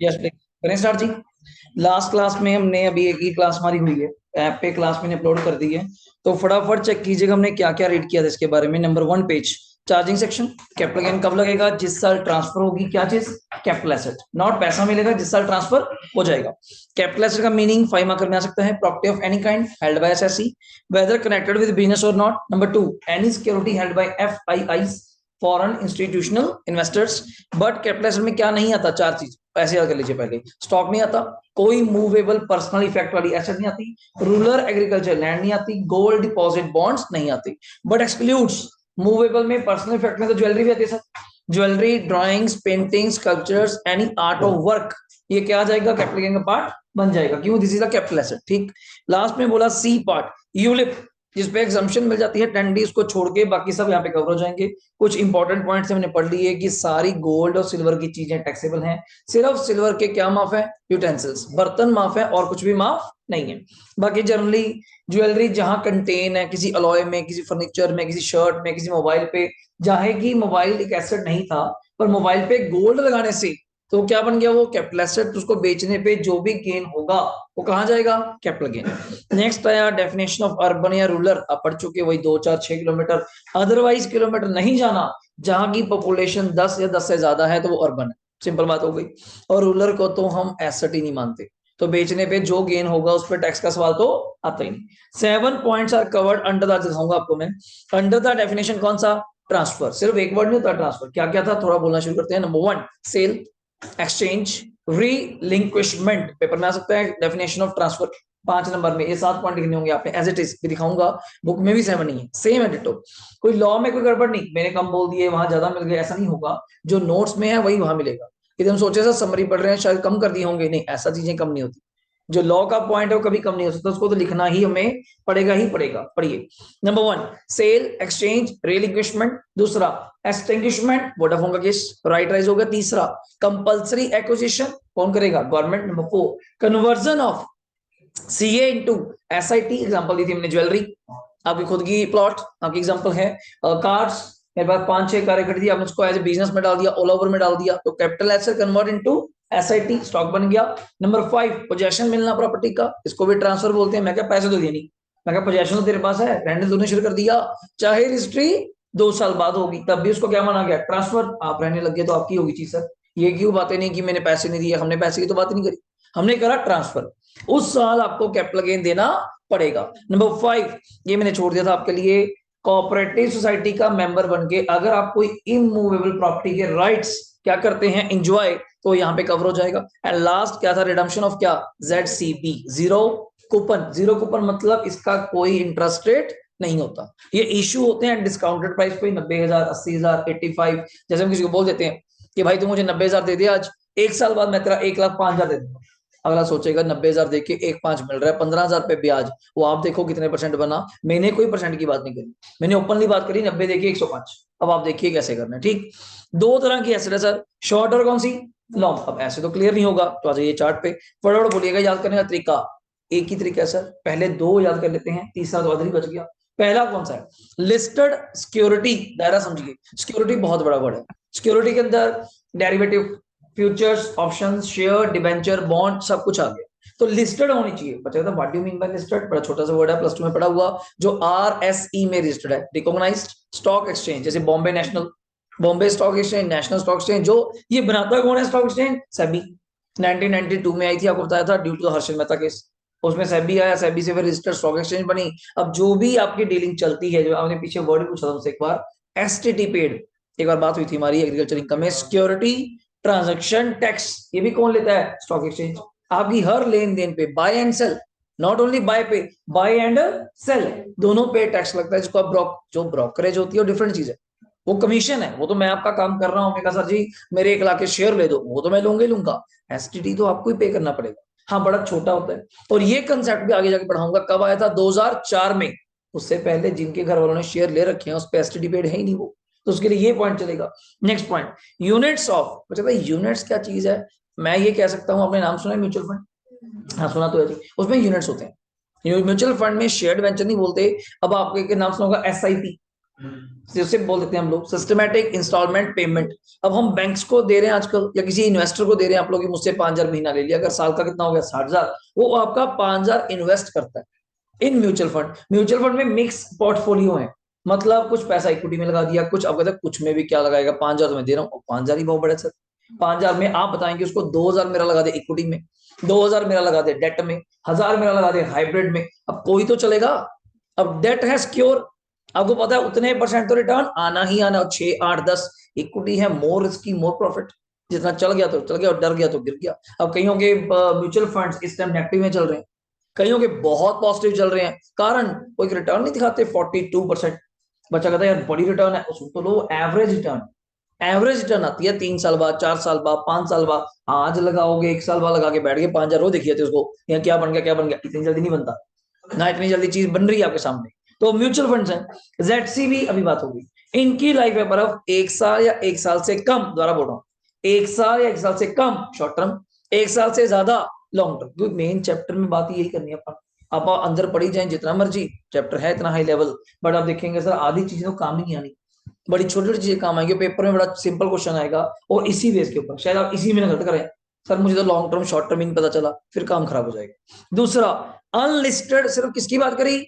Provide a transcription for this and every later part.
Yes please करें start जी। Last class में हमने अभी एक ही क्लास हमारी हुई है, ऐप पे क्लास मैंने अपलोड कर दी है, तो फटाफट चेक कीजिएगा हमने क्या क्या रीड किया था इसके बारे में। Number one page, charging section. Capital gain कब लगेगा? जिस साल ट्रांसफर होगी क्या चीज? Capital asset. नॉट पैसा मिलेगा जिस साल ट्रांसफर हो जाएगा। कैपिटल एसेट का मीनिंग 5 मार्कर में आ सकता है। Property of any kind held by SSC, whether connected with business और not. Number two, any security held by FII, foreign institutional investors. But capital asset में क्या नहीं आता? चार चीज ऐसे याद कर लीजिए। पहले स्टॉक नहीं आता, कोई मूवेबल पर्सनल इफेक्ट वाली एसेट नहीं आती, रूरल एग्रीकल्चर लैंड नहीं आती, गोल्ड डिपॉजिट बॉन्ड्स नहीं आती। बट एक्सक्लूड्स मूवेबल में, पर्सनल इफेक्ट में तो ज्वेलरी भी आती है sir. Jewellery, drawings, paintings, sculptures, any art of work, ये क्या आ जाएगा? कैपिटल गेन का पार्ट बन जाएगा। क्यों? This is a capital asset. ठीक, लास्ट में बोला सी पार्ट, यूलिप, जिसपे एग्जम्पशन मिल जाती है 10 डेज को छोड़ के, बाकी सब यहाँ पे कवर हो जाएंगे। कुछ इंपॉर्टेंट पॉइंट्स हमने पढ़ लिए कि सारी गोल्ड और सिल्वर की चीजें टैक्सेबल हैं। सिर्फ सिल्वर के क्या माफ है? यूटेंसिल्स, बर्तन माफ है, और कुछ भी माफ नहीं है। बाकी जनरली ज्वेलरी जहां कंटेन है किसी अलॉय में, किसी फर्नीचर में, किसी शर्ट में, किसी मोबाइल पे, चाहे कि मोबाइल एक एसेट नहीं था पर मोबाइल पे गोल्ड लगाने से तो क्या बन गया? वो कैपिटल एसेट। उसको बेचने पे जो भी गेन होगा वो कहां जाएगा? Capital gain. नेक्स्ट आया डेफिनेशन ऑफ अर्बन या रूरल, आप पढ़ चुके, वही 2 4 6 किलोमीटर, अदरवाइज किलोमीटर नहीं जाना। जहां की पॉपुलेशन 10 या 10 से ज्यादा है तो वो अर्बन है, सिंपल बात हो गई। और रूरल को तो हम एसेट ही नहीं मानते, तो बेचने पे जो गेन होगा उस पर टैक्स का सवाल तो आता ही नहीं। 7 points are covered under the, दिखाऊंगा आपको मैं। अंडर द डेफिनेशन कौन सा? ट्रांसफर। सिर्फ एक वर्ड नहीं होता ट्रांसफर, क्या क्या था थोड़ा बोलना शुरू करते हैं। Number one, sale, exchange, relinquishment, paper में आ सकता है डेफिनेशन ऑफ ट्रांसफर 5 नंबर में। ये 7 पॉइंट लिखने होंगे आपने, एज इट इज भी दिखाऊंगा, बुक में भी 7 नहीं है, सेम है डिटो। कोई लॉ में कोई गड़बड़ नहीं, मैंने कम बोल दिए वहां ज्यादा मिल गया, ऐसा नहीं होगा। जो नोट्स में है वही वहां मिलेगा। एकदम सोचे सर समरी पढ़ रहे हैं शायद कम कर दिए होंगे, नहीं, ऐसा चीजें कम नहीं होती। जो लॉ का पॉइंट है वो कभी कम नहीं हो सकता, उसको तो लिखना ही हमें पड़ेगा ही पड़ेगा। पढ़िए। Number one, sale, exchange, relinquishment. दूसरा, एक्सटिंग्विशमेंट, वोडाफोन का केस, राइट राइज हो गया। तीसरा, कंपल्सरी एक्विजिशन, कौन करेगा? Government. Number four, conversion of CA into SIT, example दी थी हमने ज्वेलरी, आपकी खुद की प्लॉट, आपकी एग्जांपल है। कार्ड्स, मेरे पास 5 6 कार्य कर दिया, आपने उसको एज ए बिजनेस में डाल दिया, ऑल ओवर में डाल दिया, तो capital asset convert into SIT, stock बन गया। नंबर 5, पोजेशन मिलना प्रॉपर्टी का, इसको भी ट्रांसफर बोलते हैं। मैं क्या पैसे तो दिए नहीं, मैं क्या पोजेशन तो तेरे पास है, रहने तूने शुरू कर दिया, चाहे रजिस्ट्री 2 साल बाद होगी तब भी उसको क्या माना गया? ट्रांसफर। आप रहने लग गए तो आपकी होगी चीज सर। ये क्यों बातें नहीं कि मैंने पैसे नहीं दिए, हमने पैसे की तो बात नहीं करी, हमने करा ट्रांसफर। उस साल आपको कैपिटल गेन देना पड़ेगा। नंबर 5, ये मैंने छोड़ दिया था आपके लिए, कोऑपरेटिव सोसाइटी का मेंबर बन के अगर आप कोई इमूवेबल प्रॉपर्टी के राइट्स क्या करते हैं? एंजॉय, तो यहाँ पे कवर हो जाएगा। एंड लास्ट क्या था? रिडम्पशन ऑफ क्या? जेडसीपी, जीरो कूपन। जीरो कूपन मतलब इसका कोई इंटरेस्ट रेट नहीं होता। ये इश्यू होते हैं डिस्काउंटेड प्राइस पे, 90,000, 80,000, 85। जैसे हम किसी को बोल देते हैं कि भाई तू मुझे 90,000 दे दे आज, 1 साल बाद मैं तेरा 1,05,000 दे दूंगा। अगला सोचेगा 90,000 देके 1,5 मिल रहा है, 15,000 पे ब्याज, वो आप देखो कितने परसेंट बना। मैंने कोई परसेंट की बात नहीं करी, मैंने ओपनली बात करी 90 देके 105। अब आप देखिए कैसे करना है। ठीक, दो तरह की एसेट है सर, शॉर्ट और कौन सी? लॉन्ग। अब ऐसे तो क्लियर नहीं होगा, तो आ जाइए चार्ट पे, फटाफट बोलिएगा। याद करने का तरीका एक ही तरीका है सर, पहले दो याद कर लेते हैं, तीसरा तो अदर ही बच गया। पहला कौन सा है? लिस्टेड सिक्योरिटी, दायरा समझिए, सिक्योरिटी बहुत बड़ा वर्ड है। सिक्योरिटी के अंदर derivative, futures, options, share, debenture, bond, सब कुछ आ गया। तो लिस्टेड होनी चाहिए। बच्चा कहता what do you mean by listed? बड़ा छोटा सा वर्ड है, प्लस 2 में पढ़ा हुआ, जो आरएसई में रजिस्टर्ड है, रिकॉग्नाइज्ड स्टॉक एक्सचेंज, जैसे Bombay national, Bombay stock exchange, national stock exchange. जो ये बनाता कौन है स्टॉक एक्सचेंज? सेबी। 1992 में आई थी, आपको बताया था, due to Harshal Mehta case, उसमें सेबी आया, सेबी से फिर रजिस्टर्ड स्टॉक एक्सचेंज बनी। अब जो भी आपकी डीलिंग चलती है, जो आपने पीछे वर्ड पूछा था हमसे एक बार, एसटीटी पेड, एक बार बात हुई थी हमारी एग्रीकल्चर इनकम में, सिक्योरिटी ट्रांजैक्शन टैक्स, ये भी कौन लेता है? Stock exchange. आपकी हर लेन देन पे buy and sell, not only buy पे, बाय एंड सेल दोनों पे टैक्स लगता है, जिसको आप जो ब्रोकरेज होती है वो डिफरेंट चीज है, वो कमीशन है, वो तो मैं आपका काम कर रहा हूँ, मैं कहा सर जी मेरे 1 लाख के शेयर ले दो, वो तो मैं लूंगा ही लूंगा। एसटीटी तो आपको ही पे करना पड़ेगा। हाँ, बड़ा छोटा होता है। और ये कंसेप्ट भी आगे जाके पढ़ाऊंगा, कब आया था? 2004 में। उससे पहले जिनके घर वालों ने शेयर ले रखे हैं उस पर एसटीडी पेड है ही नहीं वो, तो उसके लिए ये पॉइंट चलेगा। नेक्स्ट पॉइंट, यूनिट्स ऑफ, बच्चा भाई यूनिट्स क्या चीज है? मैं ये कह सकता हूँ, आपने नाम सुना है म्यूचुअल फंड? हाँ सुना तो है जी, उसमें यूनिट्स होते हैं। म्यूचुअल फंड में शेयर्ड वेंचर नहीं बोलते। अब आपके नाम सुना होगा एसआईपी, उसे बोल देते हैं हम लोग सिस्टमैटिक इंस्टॉलमेंट पेमेंट। अब हम बैंक्स को दे रहे हैं आजकल, या किसी इन्वेस्टर को दे रहे हैं, आप लोग मुझसे 5,000 महीना ले लिया, अगर साल का कितना हो गया 60,000, वो आपका 5,000 इन्वेस्ट करता है in mutual fund. Mutual fund में मिक्स पोर्टफोलियो है, मतलब कुछ पैसा इक्विटी में लगा दिया, कुछ अब कहते हैं कुछ में भी क्या लगाएगा, 5,000 तो मैं दे रहा हूँ, 5,000 ही बहुत बड़े सर। 5,000 में आप बताएंगे उसको 2,000 मेरा लगा दे इक्विटी में, 2,000 मेरा लगा दे डेट में, 1,000 मेरा लगा दे हाइब्रिड में, अब कोई तो चलेगा। अब डेट है सिक्योर, आपको पता है उतने परसेंट तो रिटर्न आना ही आना, 6 8 10। इक्विटी है मोर रिस्की मोर प्रॉफिट, जितना चल गया तो चल गया और डर गया तो गिर गया। अब कईयों के म्यूचुअल फंड्स इस टाइम नेगेटिव में चल रहे हैं, कईयों के बहुत पॉजिटिव चल रहे हैं, कारण कोई रिटर्न नहीं दिखाते 42%। बच्चा कहता है यार बड़ी रिटर्न है, उसको तो लो एवरेज रिटर्न। एवरेज रिटर्न आती है 3 साल बाद, 4 साल बाद, 5 साल बाद। आज लगाओगे 1 साल बाद लगा के बैठ गए 5,000 वो देखिए थे उसको, यहाँ क्या बन गया क्या बन गया, इतनी जल्दी नहीं बनता ना, इतनी जल्दी चीज बन रही है आपके सामने। तो म्यूचुअल फंड्स हैं, जेडसी भी अभी बात होगी, इनकी लाइफ है बर्फ 1 साल या 1 साल से कम, दोबारा बोल रहा हूँ, 1 साल या 1 साल से कम शॉर्ट टर्म, 1 साल से ज्यादा लॉन्ग टर्म। क्योंकि मेन चैप्टर में बात यही करनी है अपन, आप अंदर पढ़ी जाए जितना मर्जी, चैप्टर है इतना हाई लेवल, बट आप देखेंगे सर आधी चीजें तो काम ही नहीं आनी, बड़ी छोटी छोटी चीजें काम आएंगी, पेपर में बड़ा सिंपल क्वेश्चन आएगा और इसी बेस के ऊपर शायद आप इसी में गलत करें, सर मुझे तो लॉन्ग टर्म शॉर्ट टर्म ही नहीं पता चला, फिर काम खराब हो जाएगा। दूसरा, अनलिस्टेड सिर्फ किसकी बात करी,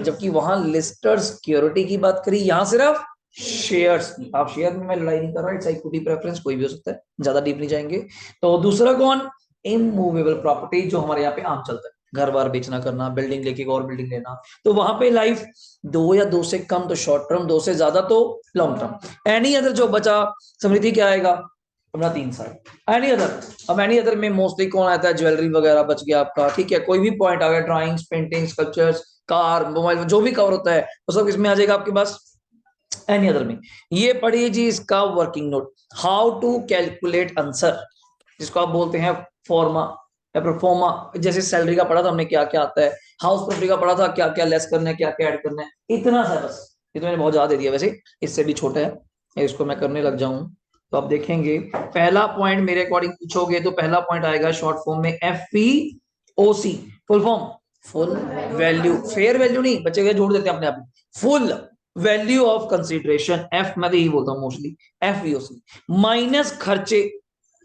जबकि वहां लिस्टेड सिक्योरिटी की बात करी, यहां सिर्फ शेयर्स की। आप शेयर में मैं लड़ाई नहीं कर रहा, इट्स इक्विटी प्रेफरेंस कोई भी हो सकता है, ज्यादा डीप नहीं जाएंगे। तो दूसरा कौन, इमूवेबल प्रॉपर्टी, जो हमारे यहाँ पे आम चलता है, घर बार बेचना करना, बिल्डिंग लेके और बिल्डिंग लेना, तो वहां पे लाइफ 2 या 2 से कम तो शॉर्ट टर्म, 2 से ज्यादा तो लॉन्ग टर्म। एनी अदर जो बचा समृद्धि क्या आएगा अपना 3 साल। एनी अदर, अब एनी अदर में मोस्टली कौन आता है, ज्वेलरी वगैरह बच गया आपका, ठीक है, कोई भी पॉइंट आ गया, drawings painting sculptures car mobile जो भी कवर होता है वो सब किसमें आ जाएगा आपके पास, एनी अदर में। ये पढ़िए जी इसका working note, how to calculate answer, जिसको आप बोलते हैं फॉर्मा या प्रोफॉर्मा। जैसे सैलरी का पढ़ा था हमने क्या क्या आता है, हाउस प्रॉपर्टी का पढ़ा था क्या क्या लेस करना है क्या क्या ऐड करना है, इतना सा बस। ये तो मैंने बहुत ज्यादा दे दिया, वैसे इससे भी छोटा है, इसको मैं करने लग जाऊं तो आप देखेंगे पहला पॉइंट मेरे अकॉर्डिंग पूछोगे तो पहला पॉइंट आएगा शॉर्ट फॉर्म में FVOC, full form full value, fair value नहीं, बच्चे के जोड़ देते हैं अपने आप, full value of consideration, F मैं तो यही बोलता हूँ मोस्टली, FVOC माइनस खर्चे।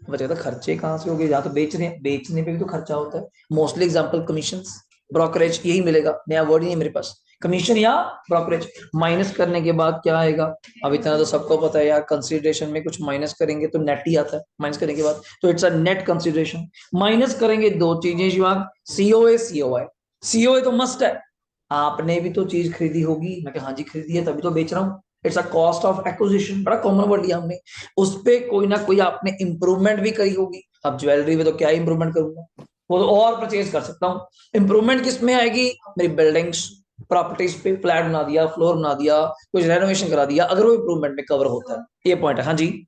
बच्चे कहता खर्चे कहाँ से हो गए, जहाँ तो बेचने पे भी तो खर्चा होता है, मोस्टली एग्जांपल कमीशन ब्रोकरेज, यही मिलेगा, नया वर्ड ही नहीं मेरे पास, कमीशन या ब्रोकरेज। माइनस करने के बाद क्या आएगा, अब इतना तो सबको पता है यार, कंसीडरेशन में कुछ माइनस करेंगे तो नेट ही आता है माइनस करने के बाद, तो it's a net consideration. Minus करेंगे दो चीजें शिवांग, COA COI। COA तो मस्ट है, आपने भी तो चीज खरीदी होगी, मैं हाँ जी खरीदी है तभी तो बेच रहा हूँ, it's a cost of acquisition, बड़ा कॉमन वर्ड लिया हमने। उस पे कोई ना कोई आपने इंप्रूवमेंट भी करी होगी, अब ज्वेलरी में तो क्या इंप्रूवमेंट करूंगा, वो तो और परचेज कर सकता हूँ। इंप्रूवमेंट किस में आएगी, मेरी बिल्डिंग्स प्रॉपर्टीज पे, फ्लैट बना दिया, फ्लोर बना दिया, कुछ रेनोवेशन करा दिया, अगर वो इंप्रूवमेंट में कवर होता है, ये पॉइंट है। हाँ जी,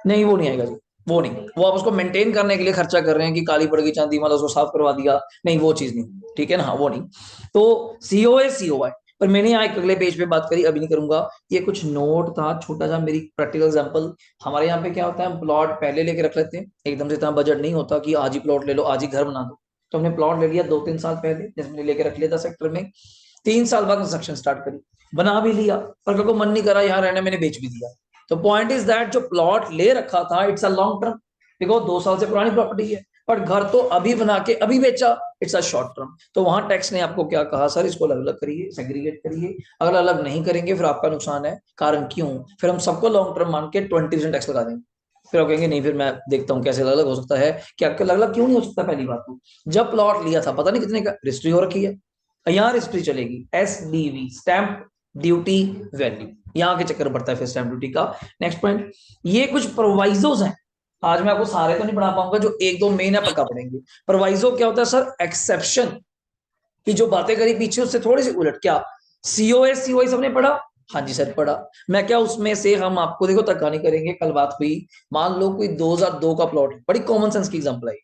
नहीं वो नहीं आएगा जी, वो नहीं, वो आप उसको मेंटेन करने के लिए खर्चा कर रहे हैं कि काली पड़ गई चांदी मतलब उसको साफ करवा दिया, नहीं वो चीज नहीं, ठीक है ना, हाँ वो नहीं। तो COA COI, पर मैंने यहाँ एक अगले पेज पे बात करी, अभी नहीं करूंगा। ये कुछ नोट था छोटा सा, मेरी प्रैक्टिकल एग्जांपल। हमारे यहाँ पे क्या होता है, प्लॉट पहले लेके रख लेते हैं, एकदम से इतना बजट नहीं होता कि आज ही प्लॉट ले लो आज ही घर बना दो, तो हमने प्लॉट ले लिया 2 3 साल पहले, जैसे मैंने लेके रख लिया था सेक्टर में, 3 साल बाद कंस्ट्रक्शन स्टार्ट करी, बना भी लिया, पर कल को मन नहीं करा यहाँ रहना, मैंने बेच भी दिया। तो पॉइंट इज दैट जो प्लॉट ले रखा था इट्स अ लॉन्ग टर्म, देखो 2 साल से पुरानी प्रॉपर्टी है, पर घर तो अभी बना के अभी बेचा, इट्स अ शॉर्ट टर्म। तो वहां टैक्स ने आपको क्या कहा, सर इसको अलग अलग करिए, सेग्रीगेट करिए, अगर अलग नहीं करेंगे फिर आपका नुकसान है, कारण क्यों, फिर हम सबको लॉन्ग टर्म मान के 20% टैक्स लगा देंगे, फिर आप कहेंगे नहीं फिर मैं देखता हूँ कैसे अलग अलग हो सकता है, क्या अलग अलग क्यों नहीं हो सकता। पहली बात तो जब प्लॉट लिया था पता नहीं कितने का रजिस्ट्री हो रखी है, यहाँ रजिस्ट्री चलेगी SDV, स्टैंप ड्यूटी वैल्यू, यहाँ के चक्कर पड़ता है फिर स्टैंप ड्यूटी का। नेक्स्ट पॉइंट, ये कुछ प्रोवाइजोस हैं, आज मैं आपको सारे तो नहीं पढ़ा पाऊंगा, जो एक दो मेन है पक्का पढ़ेंगे। प्रोवाइजो क्या होता है सर, एक्सेप्शन की जो बातें करी पीछे उससे थोड़ी सी उलट, क्या COA COI सबने पढ़ा, हाँ जी सर पढ़ा। मैं क्या उसमें से हम आपको देखो धक्का नहीं करेंगे, कल बात हुई, मान लो कोई 2002 का प्लॉट है, बड़ी कॉमन सेंस की एग्जांपल है,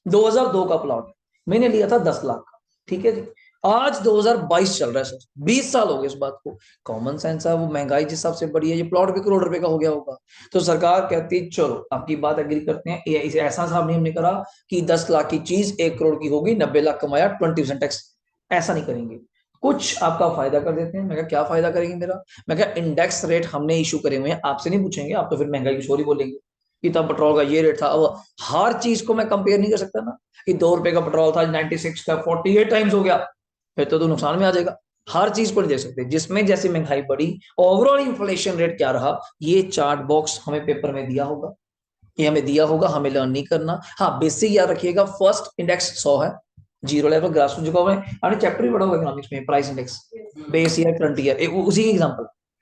2002 का प्लॉट मैंने लिया था 10 लाख का, ठीक है जी, आज 2022 चल रहा है सर, 20 साल हो गए इस बात को, कॉमन सेंस है, वो महंगाई जिस हिसाब से बढ़ी है, ये प्लॉट भी करोड़ रुपए का हो गया होगा। तो सरकार कहती है चलो आपकी बात एग्री करते हैं, इसे ऐसा साहब ने हमने करा कि 10 लाख की चीज 1 करोड़ की होगी, 90 लाख कमाया 20% टैक्स, ऐसा नहीं करेंगे। कुछ आपका फायदा कर देते हैं। मैं कहा क्या फायदा करेंगे मेरा? मैं कहा इंडेक्स रेट हमने इशू करे हुए हैं, आपसे नहीं पूछेंगे, आप तो फिर महंगाई की स्टोरी बोलेंगे कि तब पेट्रोल का ये रेट था। अब हर चीज को मैं कंपेयर नहीं कर सकता ना, कि 2 रुपए का पेट्रोल था 96 का 48 टाइम्स हो गया, फिर तो तू नुकसान में आ जाएगा। हर चीज को नहीं देख सकते, जिसमें जैसे महंगाई बढ़ी, ओवरऑल इन्फ्लेशन रेट क्या रहा, ये चार्ट बॉक्स हमें पेपर में दिया होगा, ये हमें दिया होगा, हमें लर्न नहीं करना। हाँ बेसिक याद रखिएगा, फर्स्ट इंडेक्स 100 है, जीरो लेवल ग्राफ जो है, आपने चैप्टर भी पढ़ा होगा इकोनॉमिक्स में, price index, base year current year,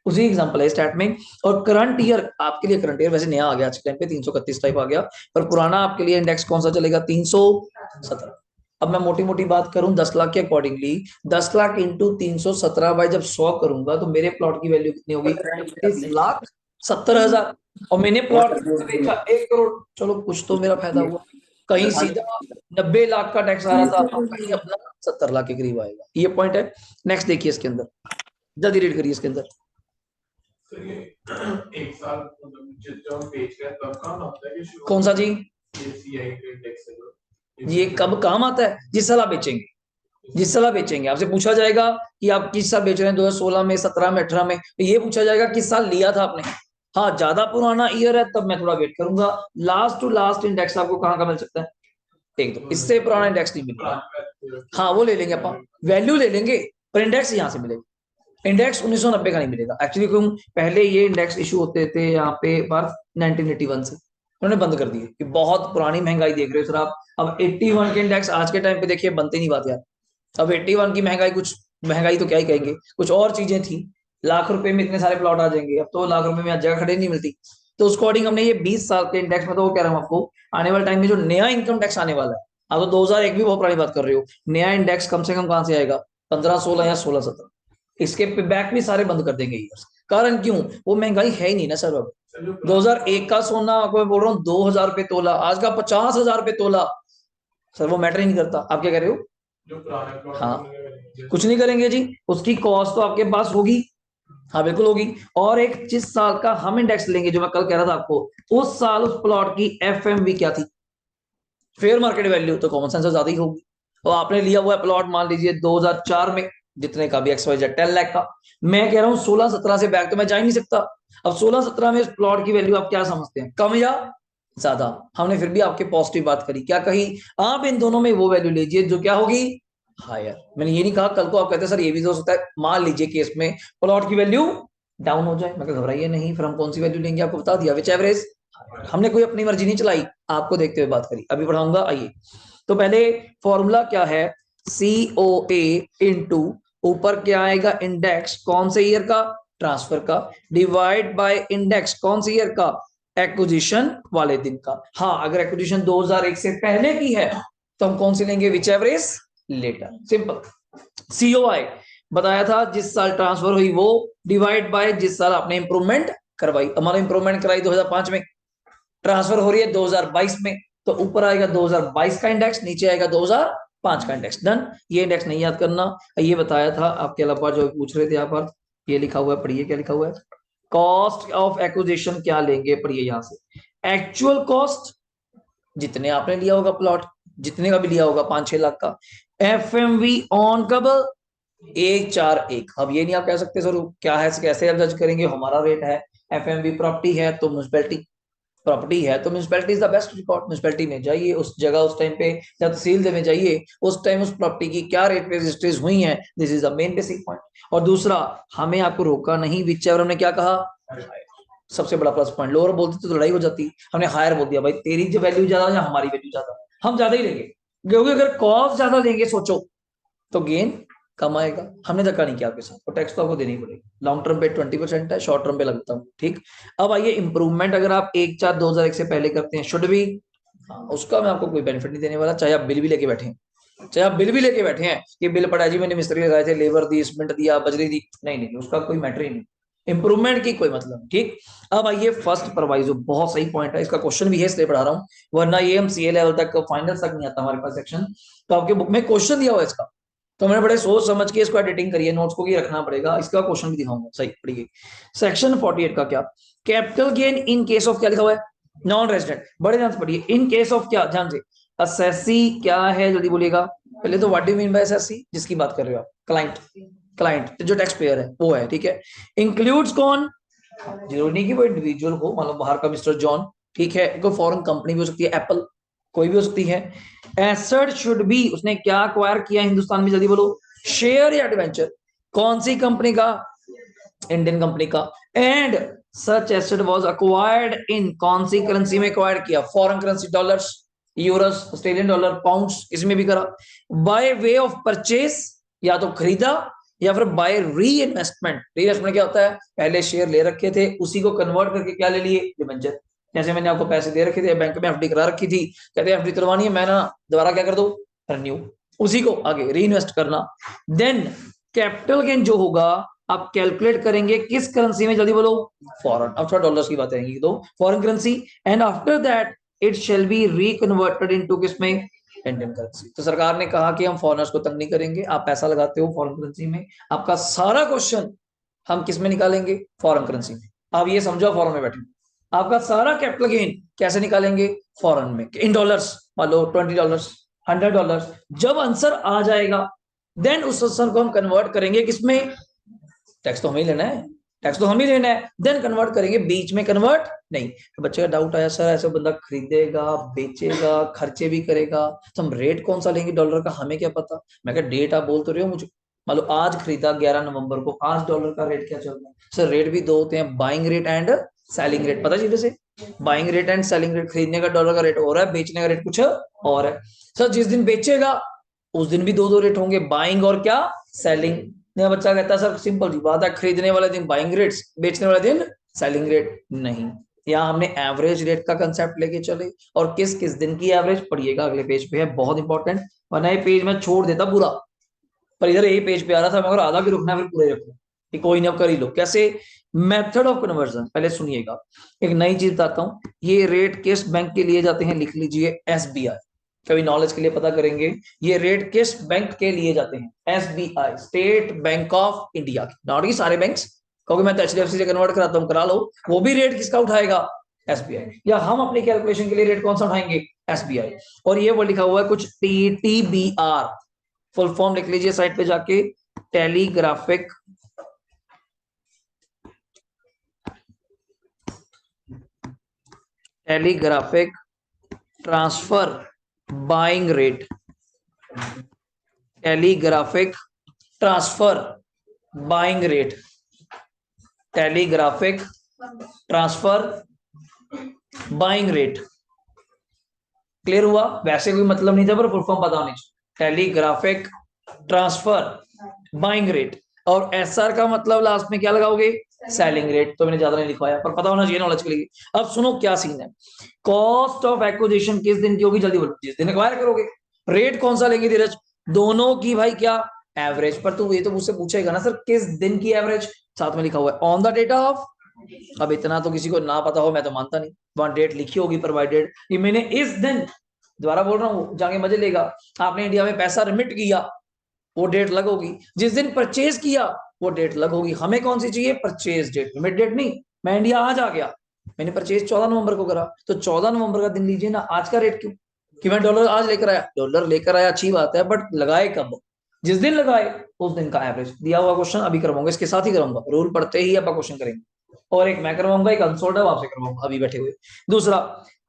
उसी एग्जांपल है स्टार्ट में। और करंट ईयर आपके लिए, करंट ईयर वैसे नया आ गया आज के टाइम पे, 331 टाइप आ गया, पर पुराना आपके लिए इंडेक्स कौन सा चलेगा, 317। अब मैं मोटी मोटी बात करूं 10 लाख के अकॉर्डिंगली, 10 लाख इंटू 317 बाई जब 100 करूंगा तो मेरे प्लॉट की वैल्यू कितनी होगी, 31,70,000। और मैंने प्लॉट बेचा 1 करोड़, चलो कुछ तो मेरा फायदा हुआ। कहीं सीधा 90 लाख का टैक्स आ रहा था, अब कहीं अपना 70 लाख के करीब आएगा, ये पॉइंट है। नेक्स्ट देखिए इसके अंदर, जल्दी रीड करिए इसके अंदर। तो ये एक साल जो हम बेच रहे हैं तब काम आता है कि कौन सा जी? सीआई इंडेक्स है ये कब काम आता है? जिस साल आप बेचेंगे, जिस साल आप बेचेंगे आपसे पूछा जाएगा कि आप किस साल बेच रहे हैं, 2016 में, 17 में, 18 में, तो ये पूछा जाएगा किस साल लिया था आपने। हाँ ज्यादा पुराना ईयर है तब मैं थोड़ा वेट करूंगा। लास्ट टू लास्ट इंडेक्स आपको कहाँ का मिल सकता है, देख दो, इससे पुराना इंडेक्स नहीं मिलेगा। हाँ वो ले लेंगे अपन, वैल्यू ले लेंगे, पर इंडेक्स यहाँ से मिलेगा। इंडेक्स 1990 का नहीं मिलेगा एक्चुअली, क्यों? पहले ये इंडेक्स इशू होते थे यहाँ पे वर्ष 1981 से, उन्होंने बंद कर दिए कि बहुत पुरानी महंगाई देख रहे हो सर आप। अब 81 के इंडेक्स आज के टाइम पे देखिए बनते नहीं बात यार। अब 81 की महंगाई, कुछ महंगाई तो क्या ही कहेंगे, कुछ और चीजें थी। लाख रुपए में इतने सारे प्लॉट आ जाएंगे, अब तो लाख रुपए में आज जगह खड़े नहीं मिलती। तो उस अकॉर्डिंग हमने ये 20 साल के इंडेक्स में, तो वो कह रहा हूँ आपको, आने वाले टाइम में जो नया इनकम टैक्स आने वाला है, आप तो 2001 भी बहुत पुरानी बात कर रहे हो, नया इंडेक्स कम से कम कहां से आएगा, 15-16 या 16-17। इसके बैक भी सारे बंद कर देंगे ईयर्स। कारण क्यों? वो महंगाई है ही नहीं ना सर। अब 2001 का सोना आपको मैं बोल रहा हूँ 2,000 रुपए तोला, आज का 50,000 रुपए तोला। सर वो मैटर ही नहीं करता, आप क्या कह रहे हो? जो पुराने प्लॉट हाँ कुछ नहीं करेंगे जी, उसकी कॉस्ट तो आपके पास होगी, हाँ बिल्कुल होगी। और एक जिस साल का हम इंडेक्स लेंगे, जो मैं कल कह रहा था आपको, उस साल उस प्लॉट की एफएमवी क्या थी, फेयर मार्केट वैल्यू, तो कॉमन सेंस ज्यादा ही होगी। और आपने लिया हुआ है प्लॉट मान लीजिए 2004 में, जितने का भी XYZ 10 लाख का, मैं कह रहा हूँ 16-17 से बैक तो मैं जा ही नहीं सकता। अब 16-17 में इस प्लॉट की वैल्यू आप क्या समझते हैं, कम या ज्यादा? हमने फिर भी आपके पॉजिटिव बात करी, क्या कही, आप इन दोनों में वो वैल्यू लीजिए जो क्या होगी, हायर। मैंने ये नहीं कहा कल को आप कहते हैं सर ये भी तो हो सकता है, मान लीजिए केस में प्लॉट की वैल्यू डाउन हो जाए, मैं घबराइए नहीं, फिर हम कौन सी वैल्यू लेंगे, आपको बता दिया, विच एवरेज। हमने कोई अपनी मर्जी नहीं चलाई, आपको देखते हुए बात करी, अभी पढ़ाऊंगा आइए। तो पहले फॉर्मूला क्या है, COA इंटू ऊपर क्या आएगा, इंडेक्स कौन से ईयर का, ट्रांसफर का, डिवाइड बाय इंडेक्स कौन से ईयर का, एक्विजिशन वाले दिन का। हाँ अगर एक्विजिशन 2001 से पहले की है तो हम कौन सी लेंगे, विच एवरेज लेटर, सिंपल। COI बताया था जिस साल ट्रांसफर हुई वो, डिवाइड बाय जिस साल आपने इंप्रूवमेंट करवाई। हमारा इंप्रूवमेंट कराई 2005 में, ट्रांसफर हो रही है 2022 में, तो ऊपर आएगा 2022 का इंडेक्स, नीचे आएगा 2005 का इंडेक्स। डन, ये इंडेक्स नहीं याद करना। ये बताया था आपके अलावा जो पूछ रहे थे आप, ये लिखा हुआ है, पढ़िए क्या लिखा हुआ है, कॉस्ट ऑफ एक्विजिशन क्या लेंगे, पढ़िए यहां से, एक्चुअल कॉस्ट जितने आपने लिया होगा प्लॉट, जितने का भी लिया होगा 5-6 लाख का, एफएमवी ऑन कब, 141। अब ये नहीं आप कह सकते सर क्या है, कैसे जज करेंगे, हमारा रेट है, एफएमवी प्रॉपर्टी है तो म्युनिसिपैलिटी, प्रॉपर्टी है तो municipality is the best record. Municipality में जाइए उस जगह, उस टाइम पे या तहसील में जाइए, उस टाइम उस प्रॉपर्टी की क्या रेट पे रजिस्ट्रीज हुई हैं, this is the main basic point. और दूसरा, हमें आपको रोका नहीं, विच एवर हमने क्या कहा, सबसे बड़ा प्लस पॉइंट। लोअर बोलते तो लड़ाई हो जाती, हमने हायर बोल दिया, भाई तेरी जो वैल्यू ज्यादा या हमारी वैल्यू ज्यादा, हम ज्यादा ही लेंगे, क्योंकि अगर कॉस्ट ज्यादा देंगे सोचो तो गेन कम आएगा। हमने धक्का नहीं किया आपके साथ, तो टैक्स तो आपको देनी पड़ेगी। लॉन्ग टर्म पे 20% है, शॉर्ट टर्म पे लगता हूँ, ठीक। अब आइए इंप्रूवमेंट, अगर आप 1/4/2001 से पहले करते हैं, शुड भी, उसका मैं आपको कोई बेनिफिट नहीं देने वाला, चाहे आप बिल भी लेके बैठे हैं, चाहे आप बिल भी लेके बैठे हैं कि बिल पड़ा जी, मैंने मिस्त्री लगाए थे, लेबर दी, सीमेंट दिया, बजरी दी, नहीं नहीं उसका कोई मैटर ही नहीं, इंप्रूवमेंट की कोई मतलब नहीं, ठीक। अब आइए फर्स्ट प्रोवाइजो, बहुत सही पॉइंट है, इसका क्वेश्चन भी है इसलिए पढ़ा रहा हूँ, वरना ये हम CA लेवल तक फाइनल तक नहीं आता हमारे पास सेक्शन। तो आपके बुक में क्वेश्चन दिया हुआ है इसका, तो मैंने बड़े सोच समझ के इसको एडिटिंग करिए, नोट्स को भी रखना पड़ेगा, इसका क्वेश्चन भी दिखाऊंगा, सही पढ़िए। सेक्शन 48 का क्या, capital gain in case of क्या लिखा हुआ है, नॉन रेजिडेंट, बड़े ध्यान से पढ़िए, इन केस ऑफ क्या, ध्यान से, असेसी क्या है जल्दी बोलिएगा। पहले तो what do mean by assessee, जिसकी बात कर रहे हो आप, क्लाइंट, क्लाइंट जो टैक्स पेयर है वो है, ठीक है। इंक्लूड्स कौन, जरूरी नहीं कि वो इंडिविजुअल हो, मान लो बाहर का मिस्टर जॉन, ठीक है, कोई फॉरेन कंपनी भी हो सकती है, एप्पल, कोई भी हो सकती है। एसेट शुड बी, उसने क्या अक्वायर किया हिंदुस्तान में, जल्दी बोलो, शेयर या डिवेंचर, कौन सी कंपनी का, इंडियन कंपनी का। And such asset was acquired in, कौन सी करेंसी में अक्वायर किया, foreign currency, dollars, Euros, Australian dollar, pounds, इसमें भी करा। बाय वे ऑफ परचेस, या तो खरीदा, या फिर बाय री इन्वेस्टमेंट। री इन्वेस्टमेंट क्या होता है, पहले शेयर ले रखे थे, उसी को कन्वर्ट करके क्या ले लिए, डिबेंचर। जैसे मैंने आपको पैसे दे रखे थे, बैंक में एफडी करा रखी थी, कहते हैं एफडी करवानी है, मैं ना दोबारा क्या कर दो, रिन्यू, उसी को आगे री इन्वेस्ट करना। देन कैपिटल गेन जो होगा आप कैलकुलेट करेंगे किस करेंसी में, जल्दी बोलो, फॉरेन, अब थोड़ा डॉलर्स की बात आएंगी तो foreign currency. And after that it shall be reconverted into किसमें, इंडियन करेंसी। तो सरकार ने कहा कि हम फॉरेनर्स को तंग नहीं करेंगे, आप पैसा लगाते हो फॉरेन करेंसी में, आपका सारा क्वेश्चन हम किस में निकालेंगे, फॉरेन करेंसी में। आप ये समझो फॉरेन में बैठे, आपका सारा कैपिटल गेन कैसे निकालेंगे, फॉरेन में, इन डॉलर्स, मान लो $20, $100। जब आंसर आ जाएगा देन उस आंसर को हम कन्वर्ट करेंगे किसमें, टैक्स तो हमें ही लेना है, टैक्स तो हम ही लेना है, देन कन्वर्ट करेंगे, बीच में कन्वर्ट नहीं। तो बच्चे का डाउट आया, सर ऐसे बंदा खरीदेगा, बेचेगा, खर्चे भी करेगा, तो हम रेट कौन सा लेंगे डॉलर का, हमें क्या पता। मैं कहा डेट आप बोल तो रहे हो मुझे, मान लो आज खरीदा 11 नवंबर को, आज डॉलर का रेट क्या चल रहा है, सर रेट भी दो होते हैं, buying rate and selling rate, पता चीजें से, buying rate and selling rate, खरीदने का डॉलर का रेट हो रहा है, बेचने का रेट कुछ और है। सर जिस दिन बेचेगा उस दिन भी दो दो रेट होंगे, बाइंग और क्या, सेलिंग। मेरा बच्चा कहता है सर सिंपल जी बात है, खरीदने वाले दिन बाइंग रेट्स, बेचने वाले दिन सेलिंग रेट, नहीं, यहाँ हमने एवरेज रेट का कंसेप्ट लेके चले। और किस किस दिन की एवरेज पढ़िएगा, अगले पेज पे है, बहुत इंपॉर्टेंट, वरना ये पेज में छोड़ देता पूरा, पर इधर यही पेज पे आ रहा था, मगर आधा भी रुकना फिर पूरे रखो कि कोई नहीं, अब कर ही लो। कैसे, मेथड ऑफ कन्वर्जन, पहले सुनिएगा, एक नई चीज बताता हूँ, ये रेट किस बैंक के लिए जाते हैं, लिख लीजिए एसबीआई, कभी नॉलेज के लिए पता करेंगे, ये रेट किस बैंक के लिए जाते हैं, SBI, state bank of India, not की सारे बैंक्स, क्योंकि मैं तो एचडीएफसी से कन्वर्ट कराता हूँ, करा लो, वो भी रेट किसका उठाएगा, एसबीआई। या हम अपनी कैलकुलेशन के लिए रेट कौन सा उठाएंगे, एसबीआई। और ये वो लिखा हुआ है कुछ टीटीबीआर, फुल फॉर्म लिख लीजिए साइट पे जाके, telegraphic telegraphic transfer buying rate, telegraphic transfer buying rate, telegraphic transfer buying rate, clear हुआ। वैसे कोई मतलब नहीं था पर फुल फॉर्म पता होनी चाहिए, टेलीग्राफिक ट्रांसफर बाइंग रेट। और एसआर का मतलब लास्ट में क्या लगाओगे, सेलिंग रेट, तो मैंने ज्यादा नहीं लिखवाया पर पता होना चाहिए नॉलेज के लिए। अब सुनो क्या सीन है, कॉस्ट ऑफ एक्विजिशन किस दिन की होगी, जल्दी बोलो, जिस दिन एक्वायर करोगे। रेट कौन सा लेंगे धीरज, दोनों की भाई क्या, एवरेज। पर तू ये तो मुझसे पूछेगा ना सर किस दिन की एवरेज, साथ में लिखा हुआ है ऑन द डेटा ऑफ, अब इतना तो किसी को ना पता हो मैं तो मानता नहीं, वहां डेट लिखी होगी प्रोवाइडेड, कि मैंने इस दिन, दोबारा बोल रहा हूँ जाके मजे लेगा, आपने इंडिया में पैसा रिमिट किया, वो डेट अलग होगी, जिस दिन परचेज किया वो डेट अलग होगी। हमें कौन सी चाहिए, परचेज डेट, रिमिट डेट नहीं। मैं इंडिया आज आ गया, मैंने परचेज 14 नवंबर को करा, तो 14 नवंबर का दिन लीजिए ना, आज का रेट क्यों, कि मैं डॉलर आज लेकर आया, डॉलर लेकर आया अच्छी बात है, बट लगाए कब, जिस दिन लगाए उस दिन का एवरेज दिया हुआ। क्वेश्चन अभी करवाऊंगा, इसके साथ ही करूंगा, रूल पढ़ते ही आप क्वेश्चन करेंगे, और एक मैं करवाऊंगा, एक अनसोल्ड है आपसे करवाऊंगा अभी बैठे हुए। दूसरा,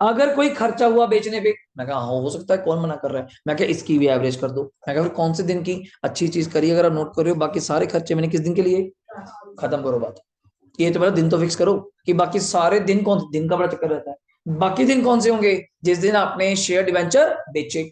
अगर कोई खर्चा हुआ बेचने पे, मैं कहा हाँ हो सकता है, कौन मना कर रहा है, मैं क्या इसकी भी एवरेज कर दो, मैं कहा फिर कौन से दिन की, अच्छी चीज करिए अगर आप नोट कर रहे हो, बाकी सारे खर्चे मैंने किस दिन के लिए, खत्म करो बात, ये तो पहले दिन तो फिक्स करो कि बाकी सारे दिन कौन, दिन का बड़ा चक्कर रहता है, बाकी दिन कौन से होंगे, जिस दिन आपने शेयर डिवेंचर बेचे।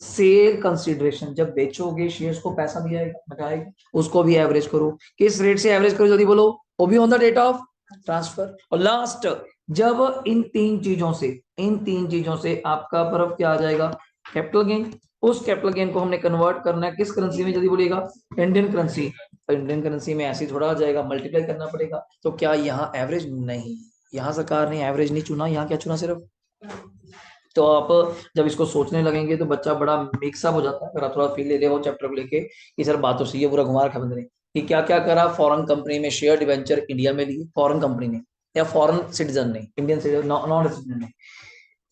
सेल कंसिडरेशन, जब बेचोगे शेयर्स को पैसा भी आएगा, उसको भी एवरेज करो, किस रेट से एवरेज करो जल्दी बोलो, वो भी on the date of transfer. और लास्ट, जब इन तीन चीजों से आपका बर्फ क्या आ जाएगा, कैपिटल गेन, उस कैपिटल गेन को हमने कन्वर्ट करना है किस करेंसी में, जल्दी बोलिएगा, इंडियन करेंसी। इंडियन करेंसी में ऐसे थोड़ा आ जाएगा, मल्टीप्लाई करना पड़ेगा। तो क्या यहाँ एवरेज नहीं, यहाँ सरकार ने एवरेज नहीं चुना, यहाँ क्या चुना सिर्फ। तो आप जब इसको सोचने लगेंगे तो बच्चा बड़ा मिक्सअप हो जाता है, अगर आप थोड़ा फील ले रहे हो चैप्टर को लेके कि सर बात तो सही है, पूरा घुमा रखा बंदे ने, कि क्या क्या करा, फॉरेन कंपनी में शेयर डिवेंचर इंडिया में लिए, फॉरेन कंपनी ने, या फॉरेन सिटीजन ने, इंडियन सिटीजन नॉन सिटीजन ने,